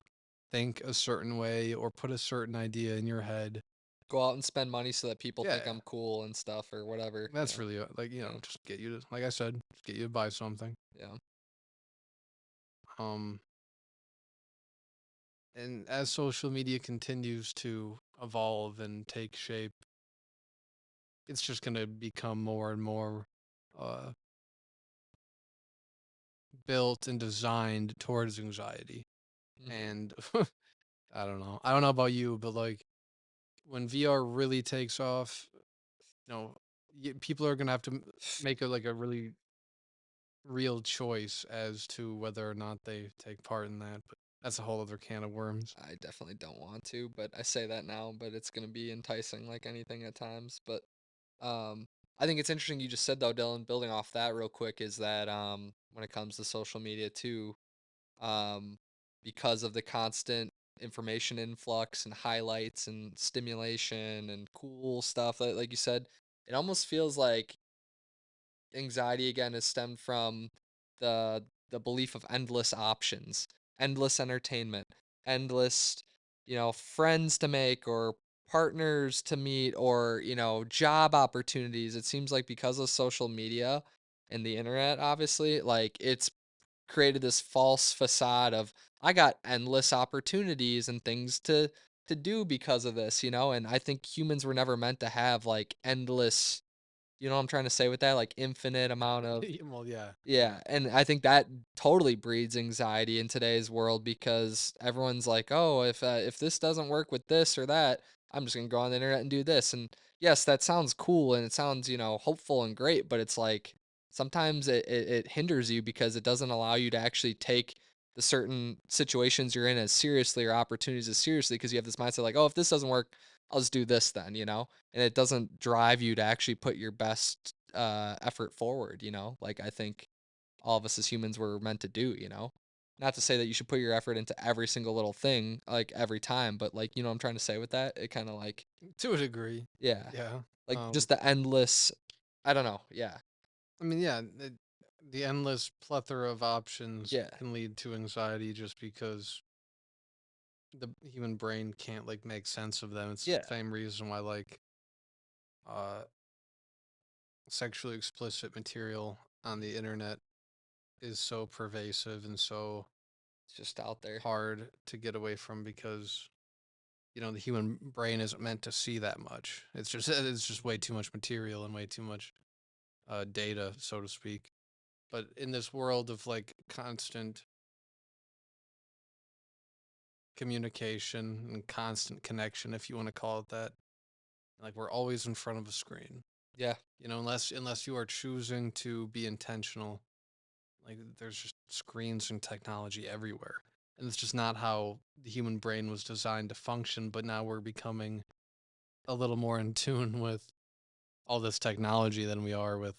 think a certain way or put a certain idea in your head. Go out and spend money so that people think Yeah, I'm cool and stuff or whatever, that's yeah. really like, Yeah. just get you to, like I said, just get you to buy something. Yeah. Um, and as social media continues to evolve and take shape, it's just going to become more and more uh, built and designed towards anxiety. Mhm. And I don't know. I don't know about you, but like when VR really takes off, you know, people are gonna have to make a really real choice as to whether or not they take part in that. But that's a whole other can of worms. I definitely don't want to, but I say that now, but it's gonna be enticing like anything at times. But um I think it's interesting you just said though, Dylan, building off that real quick is that when it comes to social media too, um, because of the constant information influx and highlights and stimulation and cool stuff like you said, it almost feels like anxiety again is stemmed from the belief of endless options, endless entertainment, endless, friends to make or partners to meet or, job opportunities. It seems like because of social media and the internet, obviously, like it's created this false facade of I got endless opportunities and things to do because of this, and I think humans were never meant to have like endless, what I'm trying to say with that? Like infinite amount of, Well, yeah, yeah. yeah, and I think that totally breeds anxiety in today's world because everyone's like, "Oh, if this doesn't work with this or that, I'm just gonna go on the internet and do this." And yes, that sounds cool and it sounds, hopeful and great, but it's like sometimes it hinders you because it doesn't allow you to actually take the certain situations you're in as seriously or opportunities as seriously because you have this mindset like, "Oh, if this doesn't work, I'll just do this then," and it doesn't drive you to actually put your best effort forward, like I think all of us as humans were meant to do, not to say that you should put your effort into every single little thing like every time, but like, I'm trying to say with that, it kind of like, To a degree, yeah, yeah. like just the endless, I don't know. Yeah. I mean, yeah, the endless plethora of options Yeah. can lead to anxiety just because the human brain can't like make sense of them. It's Yeah. the same reason why like uh sexually explicit material on the internet is so pervasive and so It's just out there. hard to get away from because the human brain isn't meant to see that much. It's just way too much material and way too much data, so to speak. But in this world of like constant communication and constant connection, if you want to call it that, like we're always in front of a screen. Yeah. Unless you are choosing to be intentional. Like there's just screens and technology everywhere. And it's just not how the human brain was designed to function, but now we're becoming a little more in tune with all this technology than we are with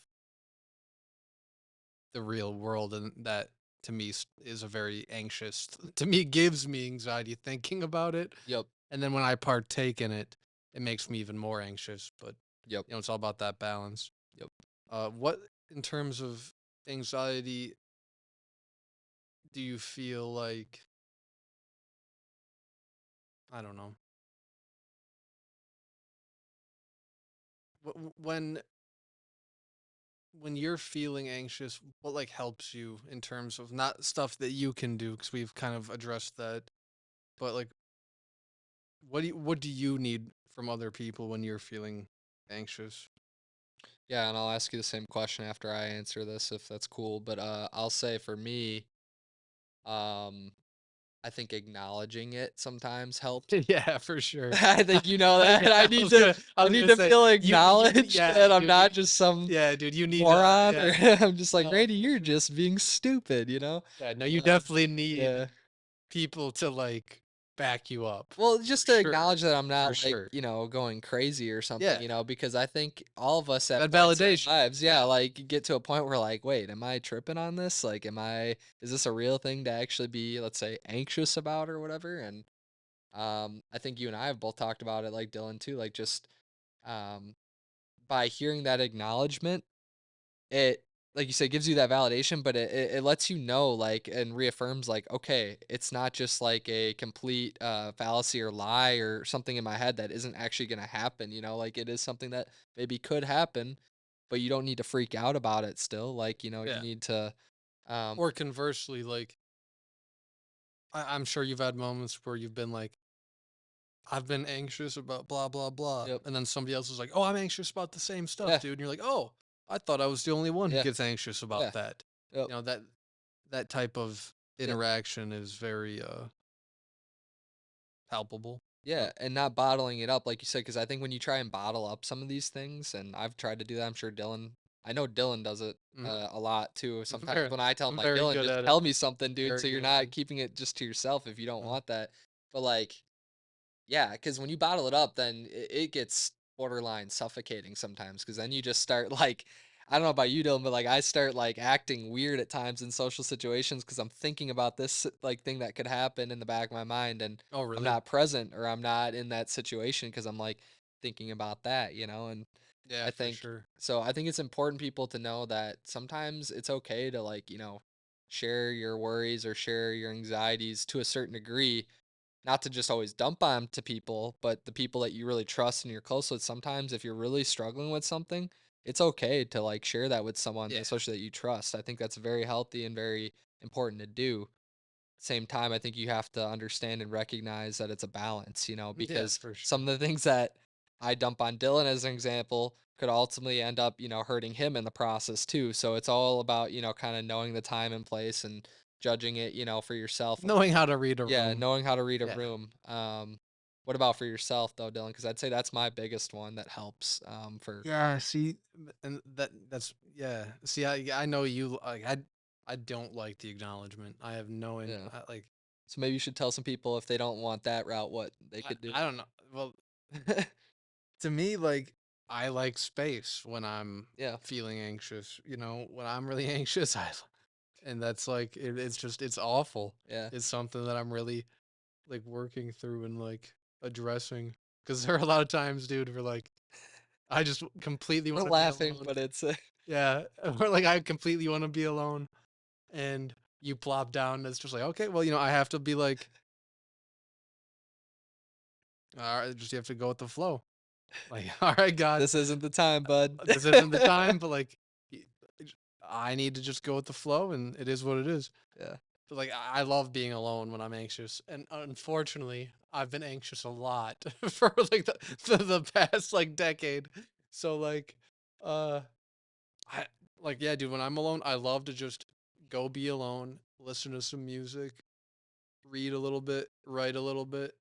the real world, and that to me is a very anxious to me gives me anxiety thinking about it. Yep. And then when I partake in it, it makes me even more anxious, but Yep. it's all about that balance. Yep. What in terms of anxiety do you feel like, I don't know, when you're feeling anxious, what like helps you in terms of not stuff that you can do because we've kind of addressed that, but like what do you need from other people when you're feeling anxious? Yeah, and I'll ask you the same question after I answer this if that's cool. But I'll say for me, um, I think acknowledging it sometimes helps. Yeah, for sure. I think you know that Yeah, I I was need gonna to say feel you need acknowledged yeah, that I'm dude, you not just some yeah, dude, you need, moron yeah. or I'm just like, No, Grady, for you're sure. just being stupid, you know? Yeah, no, you Um, definitely need yeah. people to, like, back you up. Well, For just to sure, acknowledge that I'm for not like, sure. going crazy or something, Yeah, because I think all of us at that points in validation. our lives, yeah, Yeah, like get to a point where like, wait, am I tripping on this? Like, is this a real thing to actually be, let's say, anxious about or whatever? And I think you and I have both talked about it, like Dylan too, like just um, by hearing that acknowledgement, it, like you said, gives you that validation, but it lets you know, like, and reaffirms, like, okay, it's not just like a complete fallacy or lie or something in my head that isn't actually going to happen. Like it is something that maybe could happen, but you don't need to freak out about it still. Like, you yeah. need to, um, Or conversely, like, I'm sure you've had moments where you've been like, "I've been anxious about blah, blah, blah," yep, and then somebody else is like, "Oh, I'm anxious about the same stuff, yeah, dude," and you're like, "Oh, I thought I was the only one who yeah, gets anxious about yeah, that." yep, That type of yeah. interaction is very, palpable. Yeah, Uh, and not bottling it up, like you said, because I think when you try and bottle up some of these things, and I've tried to do that, I'm sure I know Dylan does it mhm. a lot too. Sometimes Very when I tell him, I'm like, very Dylan, good just at it. tell me something, dude, Very so you're good at not it. keeping it just to yourself if you don't Uh, want that. But like, yeah, because when you bottle it up, then it gets borderline suffocating sometimes. Because then you just start like, I don't know about you, Dylan, but like I start like acting weird at times in social situations because I'm thinking about this like thing that could happen in the back of my mind, and oh, I'm really? not present or I'm not in that situation because I'm like thinking about that. And Yeah, I for think sure. so. I think it's important people to know that sometimes it's okay to like share your worries or share your anxieties to a certain degree, not to just always dump on to people, but the people that you really trust and you're close with. Sometimes if you're really struggling with something, it's okay to like share that with someone, Yeah. especially that you trust. I think that's very healthy and very important to do. Same time, I think you have to understand and recognize that it's a balance, Yeah, because for some sure. of the things that I dump on Dylan as an example could ultimately end up, hurting him in the process too. So it's all about, kind of knowing the time and place and judging it, for yourself. Knowing how to read a Yeah, room. knowing how to read a Yeah. room. What about for yourself though, Dylan? Because I'd say that's my biggest one that helps. For Yeah, see, and that's yeah. See, I know you like I don't like the acknowledgement. I have no Yeah, like so maybe you should tell some people if they don't want that route, what they could do. I don't know. Well, to me, like I like space when I'm Yeah, feeling anxious. When I'm really anxious, and that's like it's awful. yeah. It's something that I'm really like working through and like addressing because there are a lot of times, dude, where like I just completely We're want to be laughing, alone. but it's Yeah, or like I completely want to be alone, and you plop down. And it's just like, okay, well, I have to be like, all right, just you have to go with the flow. Like, all right, God, this isn't the time, bud. this isn't the time, but like, y- I need to just go with the flow, and it is what it is. Yeah, But like, I love being alone when I'm anxious, and unfortunately, I've been anxious a lot for like the past like decade. So like, uh, I like yeah, dude, when I'm alone, I love to just go be alone, listen to some music, read a little bit, write a little bit,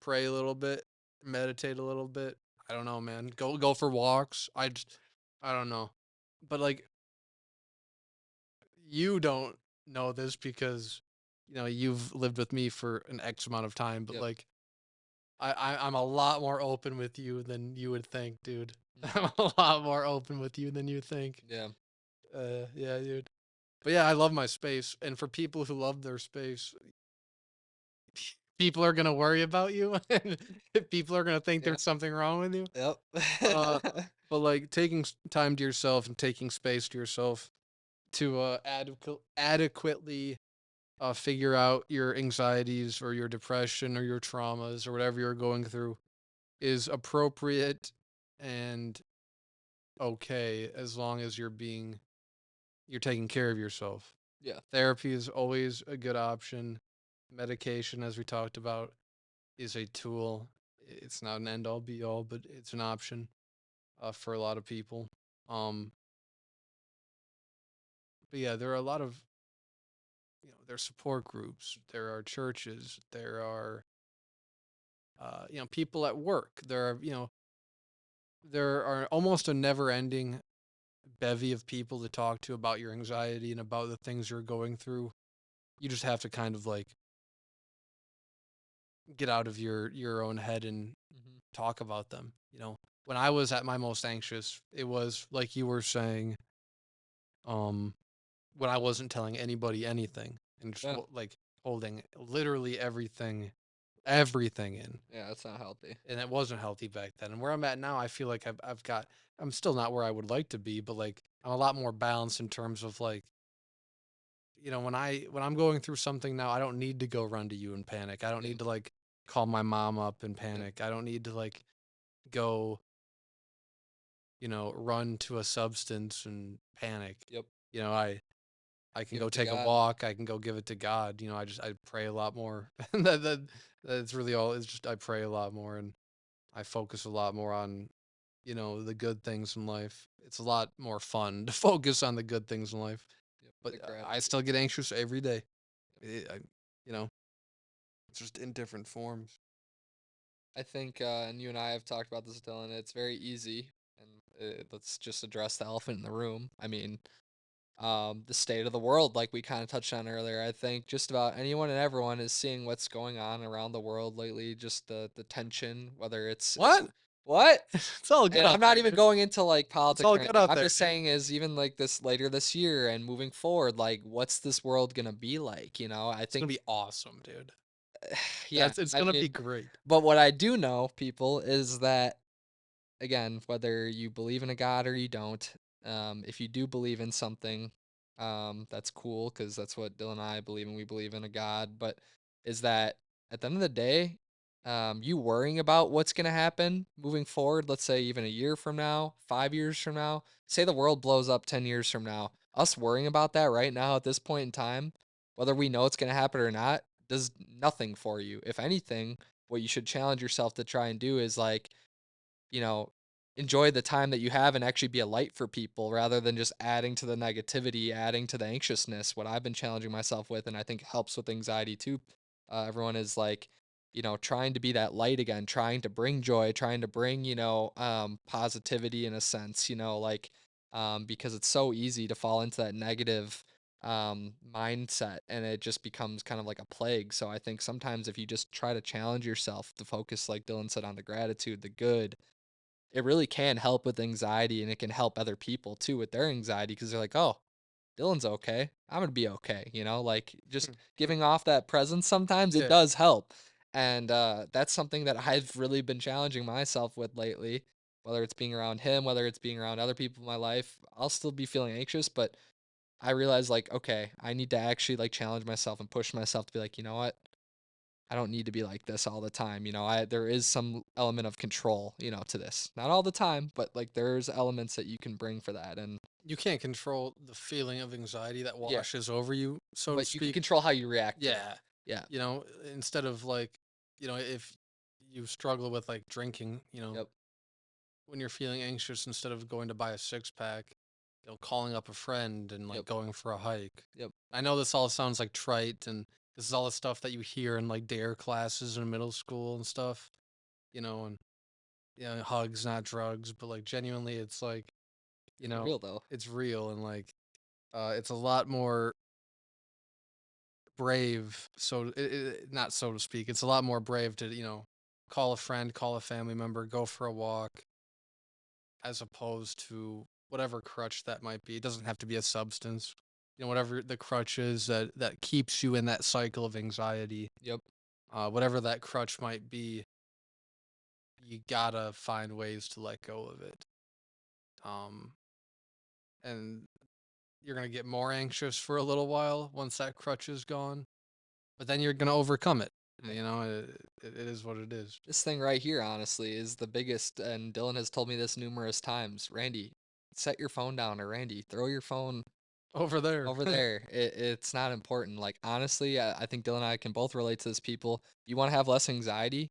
pray a little bit, meditate a little bit. I don't know, man. Go for walks. I don't know. But like you don't know this because you've lived with me for an X amount of time, but yep. like I'm a lot more open with you than you would think, dude. Mm, I'm a lot more open with you than you think. yeah, Yeah, dude. But yeah, I love my space, and for people who love their space, people are gonna worry about you, and people are gonna think yeah, there's something wrong with you. yep. Uh, but like taking time to yourself and taking space to yourself to adequately figure out your anxieties or your depression or your traumas or whatever you're going through is appropriate and okay as long as you're taking care of yourself. Yeah, Therapy is always a good option. Medication, as we talked about, is a tool. It's not an end all be all, but it's an option for a lot of people. Um, but yeah, there are a lot of there are support groups, there are churches, there are people at work. There are almost a never ending bevy of people to talk to about your anxiety and about the things you're going through. You just have to kind of like get out of your own head and Mhm. talk about them. When I was at my most anxious, it was like you were saying, um, when I wasn't telling anybody anything and just Yeah. like holding literally everything in, Yeah, it's not healthy. and it wasn't healthy back then. And where I'm at now, I feel like I'm still not where I would like to be, but like I'm a lot more balanced in terms of like when I'm going through something now, I don't need to go run to you and panic. I don't Yep. need to like call my mom up and Yep. panic. I don't need to like go, run to a substance and panic. Yep. You know, I can Give go it to take a God. walk. I can go give it to God. I pray a lot more. That's really all. It's just I pray a lot more and I focus a lot more on the good things in life. It's a lot more fun to focus on the good things in life. Yep. But The I gratitude. still get anxious every day. Yep. You know, it's just in different forms. I think, and you and I have talked about this, Dylan. It's very easy, and let's just address the elephant in the room. I mean, the state of the world, like we kind of touched on earlier. I think just about anyone and everyone is seeing what's going on around the world lately. Just the tension, whether it's What? what. It's all good And I'm out not there, even dude. going into like It's politics all or good anything. out I'm there, just dude. saying is even like this later this year and moving forward, like what's this world gonna be like? I It's think gonna be awesome, dude. yeah, It's I gonna mean, be great. but what I do know, people, is that again, whether you believe in a god or you don't, if you do believe in something, that's cool because that's what Dylan and I believe in. We believe in a god, but is that at the end of the day, you worrying about what's going to happen moving forward, let's say even a year from now, 5 years from now, say the world blows up 10 years from now, us worrying about that right now at this point in time, whether we know it's going to happen or not, does nothing for you. If anything, what you should challenge yourself to try and do is like, you know, enjoy the time that you have and actually be a light for people rather than just adding to the negativity, adding to the anxiousness. What I've been challenging myself with, and I think helps with anxiety too, everyone is like, trying to be that light again, trying to bring joy, trying to bring, positivity in a sense, because it's so easy to fall into that negative mindset and it just becomes kind of like a plague. So I think sometimes if you just try to challenge yourself to focus, like Dylan said, on the gratitude, the good, it really can help with anxiety and it can help other people too with their anxiety because they're like, oh, Dylan's okay. I'm gonna be okay. Like just giving off that presence sometimes it Yeah. does help. And that's something that I've really been challenging myself with lately. Whether it's being around him, whether it's being around other people in my life, I'll still be feeling anxious, but I realize like, okay, I need to actually like challenge myself and push myself to be like, you know what? I don't need to be like this all the time. There is some element of control, to this. Not all the time, but like there's elements that you can bring for that. And You can't control the feeling of anxiety that yeah, washes over you, so to but you can speak. control how you react to it. Yeah. Yeah. Instead of like, if you struggle with like drinking, Yep. when you're feeling anxious, instead of going to buy a six pack, calling up a friend and like Yep. going for a hike. Yep. I know this all sounds like trite and this is all the stuff that you hear in like dare classes in middle school and stuff, and hugs, not drugs, but like genuinely it's like, you For know, real though. it's real and like it's a lot more brave, not so to speak. It's a lot more brave to, call a friend, call a family member, go for a walk, as opposed to whatever crutch that might be. It doesn't have to be a substance. Whatever the crutch is that keeps you in that cycle of anxiety, Yep. whatever that crutch might be, you gotta find ways to let go of it. Um, and you're gonna get more anxious for a little while once that crutch is gone, but then you're gonna overcome it. Yeah. It is what it is. This thing right here, honestly, is the biggest. And Dylan has told me this numerous times. Randy, set your phone down, or Randy, throw your phone. over there. over there. It's not important. Like, honestly, I think Dylan and I can both relate to this, people. You wanna have less anxiety?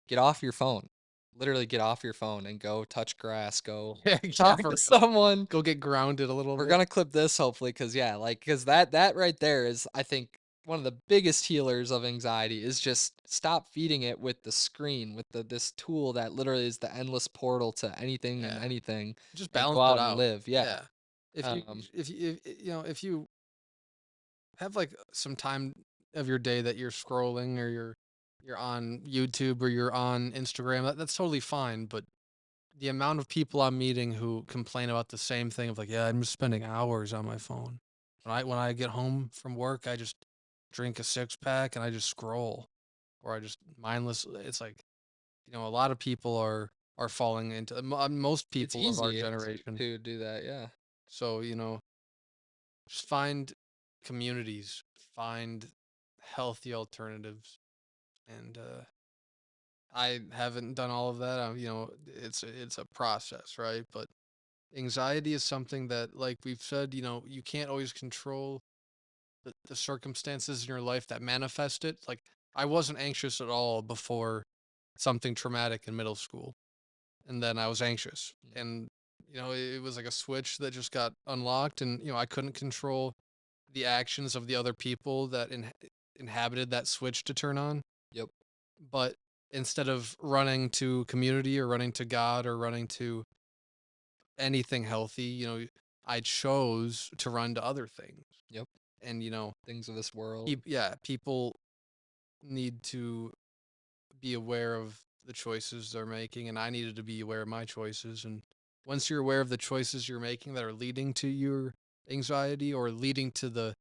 Get off your phone. Literally get off your phone and go touch grass, go Yeah, yeah, talk for to real. someone. Go get grounded a little We're bit. gonna clip this hopefully, cause yeah, like, cause that right there is, I think, one of the biggest healers of anxiety is just stop feeding it with the screen, with this tool that literally is the endless portal to anything and Yeah, anything, just and balance go it out and out. live, yeah. Yeah. Um, If you have, like, some time of your day that you're scrolling or you're on YouTube or you're on Instagram, that's totally fine, but the amount of people I'm meeting who complain about the same thing of like, "Yeah, I'm just spending hours on my phone. When I get home from work, I just drink a six pack and I just scroll, or I just mindless." It's like, a lot of people are falling into most it's people of our easy generation. to do that, yeah. So, just find communities, find healthy alternatives, and I haven't done all of that. It's a process, right? But anxiety is something that, like we've said, you can't always control the circumstances in your life that manifest it. Like, I wasn't anxious at all before something traumatic in middle school, and then I was anxious, Mm, and it was like a switch that just got unlocked, and I couldn't control the actions of the other people that inhabited that switch to turn on. yep, But instead of running to community or running to God or running to anything healthy, I chose to run to other things. yep, And things of this world. yeah, people need to be aware of the choices they're making, and I needed to be aware of my choices. And once you're aware of the choices you're making that are leading to your anxiety or leading to the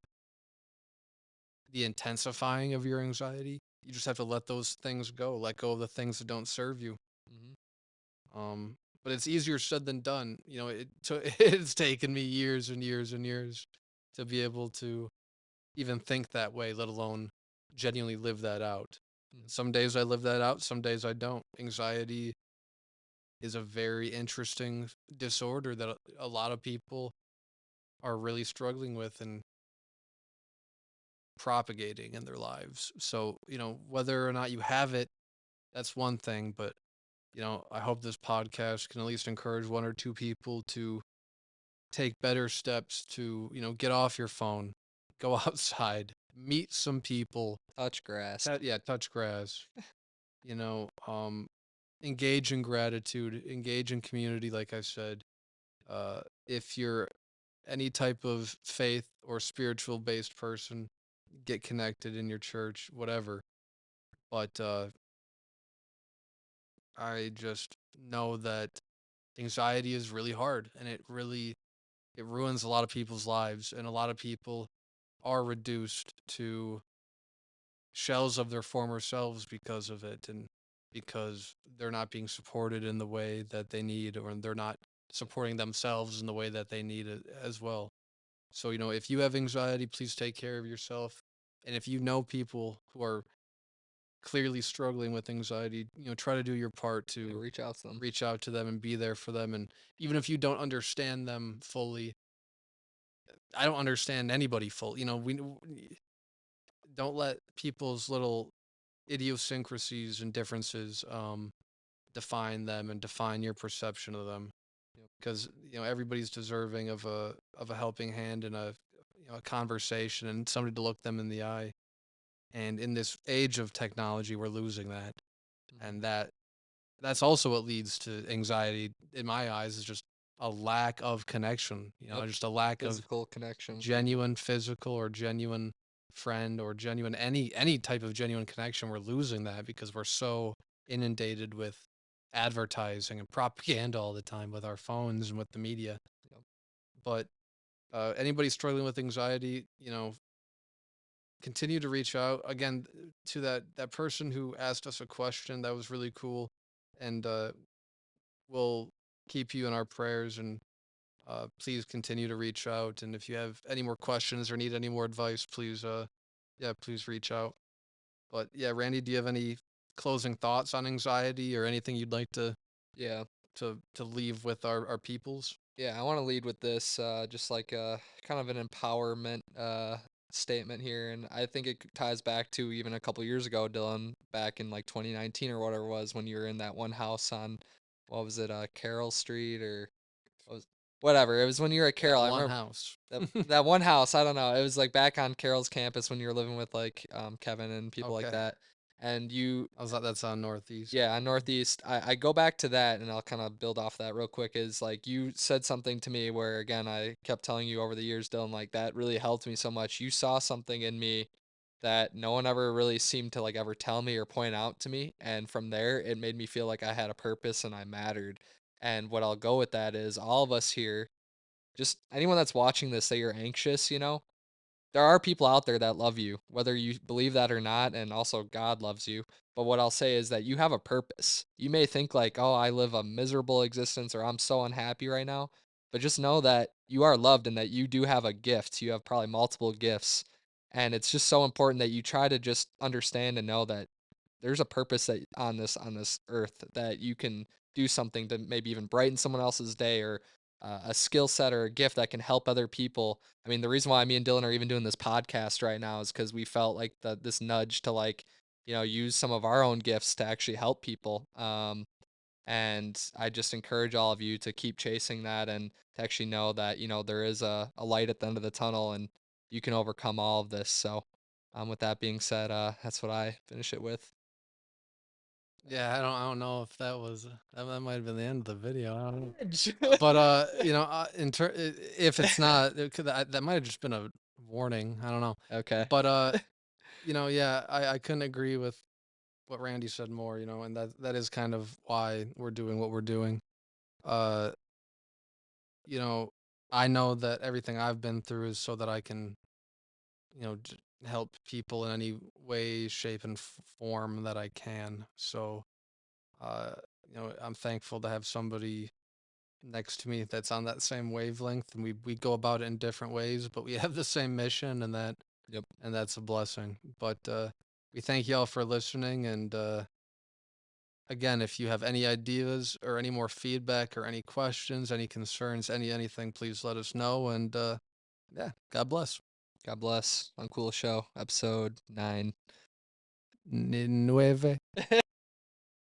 intensifying of your anxiety, you just have to let those things go. Let go of the things that don't serve you. Mhm, But it's easier said than done. It's taken me years and years and years to be able to even think that way, let alone genuinely live that out. mhm, Some days I live that out, some days I don't. Anxiety is a very interesting disorder that a lot of people are really struggling with and propagating in their lives. So, whether or not you have it, that's one thing, but I hope this podcast can at least encourage one or two people to take better steps to, get off your phone, go outside, meet some people, touch grass. yeah, touch grass, you know, um, engage in gratitude, engage in community, like I said. If you're any type of faith or spiritual based person, get connected in your church, whatever. But I just know that anxiety is really hard, and it ruins a lot of people's lives, and a lot of people are reduced to shells of their former selves because of it, and because they're not being supported in the way that they need, or they're not supporting themselves in the way that they need it as well. So, if you have anxiety, please take care of yourself. And if you know people who are clearly struggling with anxiety, try to do your part Yeah, to reach out to them. reach out to them and be there for them. And even if you don't understand them fully, I don't understand anybody fully. Don't let people's little idiosyncrasies and differences define them and define your perception of them, Yep, because everybody's deserving of a helping hand and a conversation and somebody to look them in the eye. And in this age of technology, we're losing that, mhm, and that's also what leads to anxiety in my eyes, is just a lack of connection, yep, just a lack of physical connection with people. genuine physical or genuine friend or genuine any type of genuine connection. We're losing that because we're so inundated with advertising and propaganda all the time with our phones and with the media. Yep, But anybody struggling with anxiety, continue to reach out again to that person who asked us a question that was really cool, and we'll keep you in our prayers. And please continue to reach out. And if you have any more questions or need any more advice, please, yeah, please reach out. But yeah, Randy, do you have any closing thoughts on anxiety or anything you'd like to yeah. leave with our peoples? Yeah, I want to lead with this, just like kind of an empowerment statement here, and I think it ties back to even a couple years ago, Dylan, back in like 2019 or whatever it was, when you were in that one house on, what was it, Carroll Street or what was whatever. It was when you were at That Carroll. I one remember house. that one house. I don't know. It was like back on Carroll's campus when you were living with like Kevin and people like Okay. that, and you I was like, that's on Northeast. yeah, on Northeast. I go back to that and I'll kind of build off that real quick. Is like you said something to me where again I kept telling you over the years, Dylan, like that really helped me so much. You saw something in me that no one ever really seemed to like ever tell me or point out to me. And from there it made me feel like I had a purpose and I mattered. And what I'll go with that is all of us here, just anyone that's watching this that you're anxious, there are people out there that love you, whether you believe that or not, and also God loves you. But what I'll say is that you have a purpose. You may think like, "Oh, I live a miserable existence," or "I'm so unhappy right now." But just know that you are loved and that you do have a gift. You have probably multiple gifts. And it's just so important that you try to just understand and know that there's a purpose that on this earth that you can do something to maybe even brighten someone else's day or a skill set or a gift that can help other people. I mean, the reason why me and Dylan are even doing this podcast right now is because we felt like this nudge to like, use some of our own gifts to actually help people. And I just encourage all of you to keep chasing that and to actually know that, there is a light at the end of the tunnel and you can overcome all of this. So, with that being said, that's what I finish it with. Yeah, I don't know if that was that might have been the end of the video. I don't know. Edge. But if it's not, that might have just been a warning. I don't know. Okay. But yeah, I couldn't agree with what Randy said more. And that is kind of why we're doing what we're doing. Uh, you know, I know that everything I've been through is so that I can, help people in any way, shape, and form that I can. So, uh, I'm thankful to have somebody next to me that's on that same wavelength, and we go about it in different ways, but we have the same mission, Yep. and that's a blessing. But we thank y'all for listening, and again, if you have any ideas or any more feedback or any questions, any concerns, anything, please let us know. And yeah, God bless. God bless. Uncool Show, episode 9. Nueve.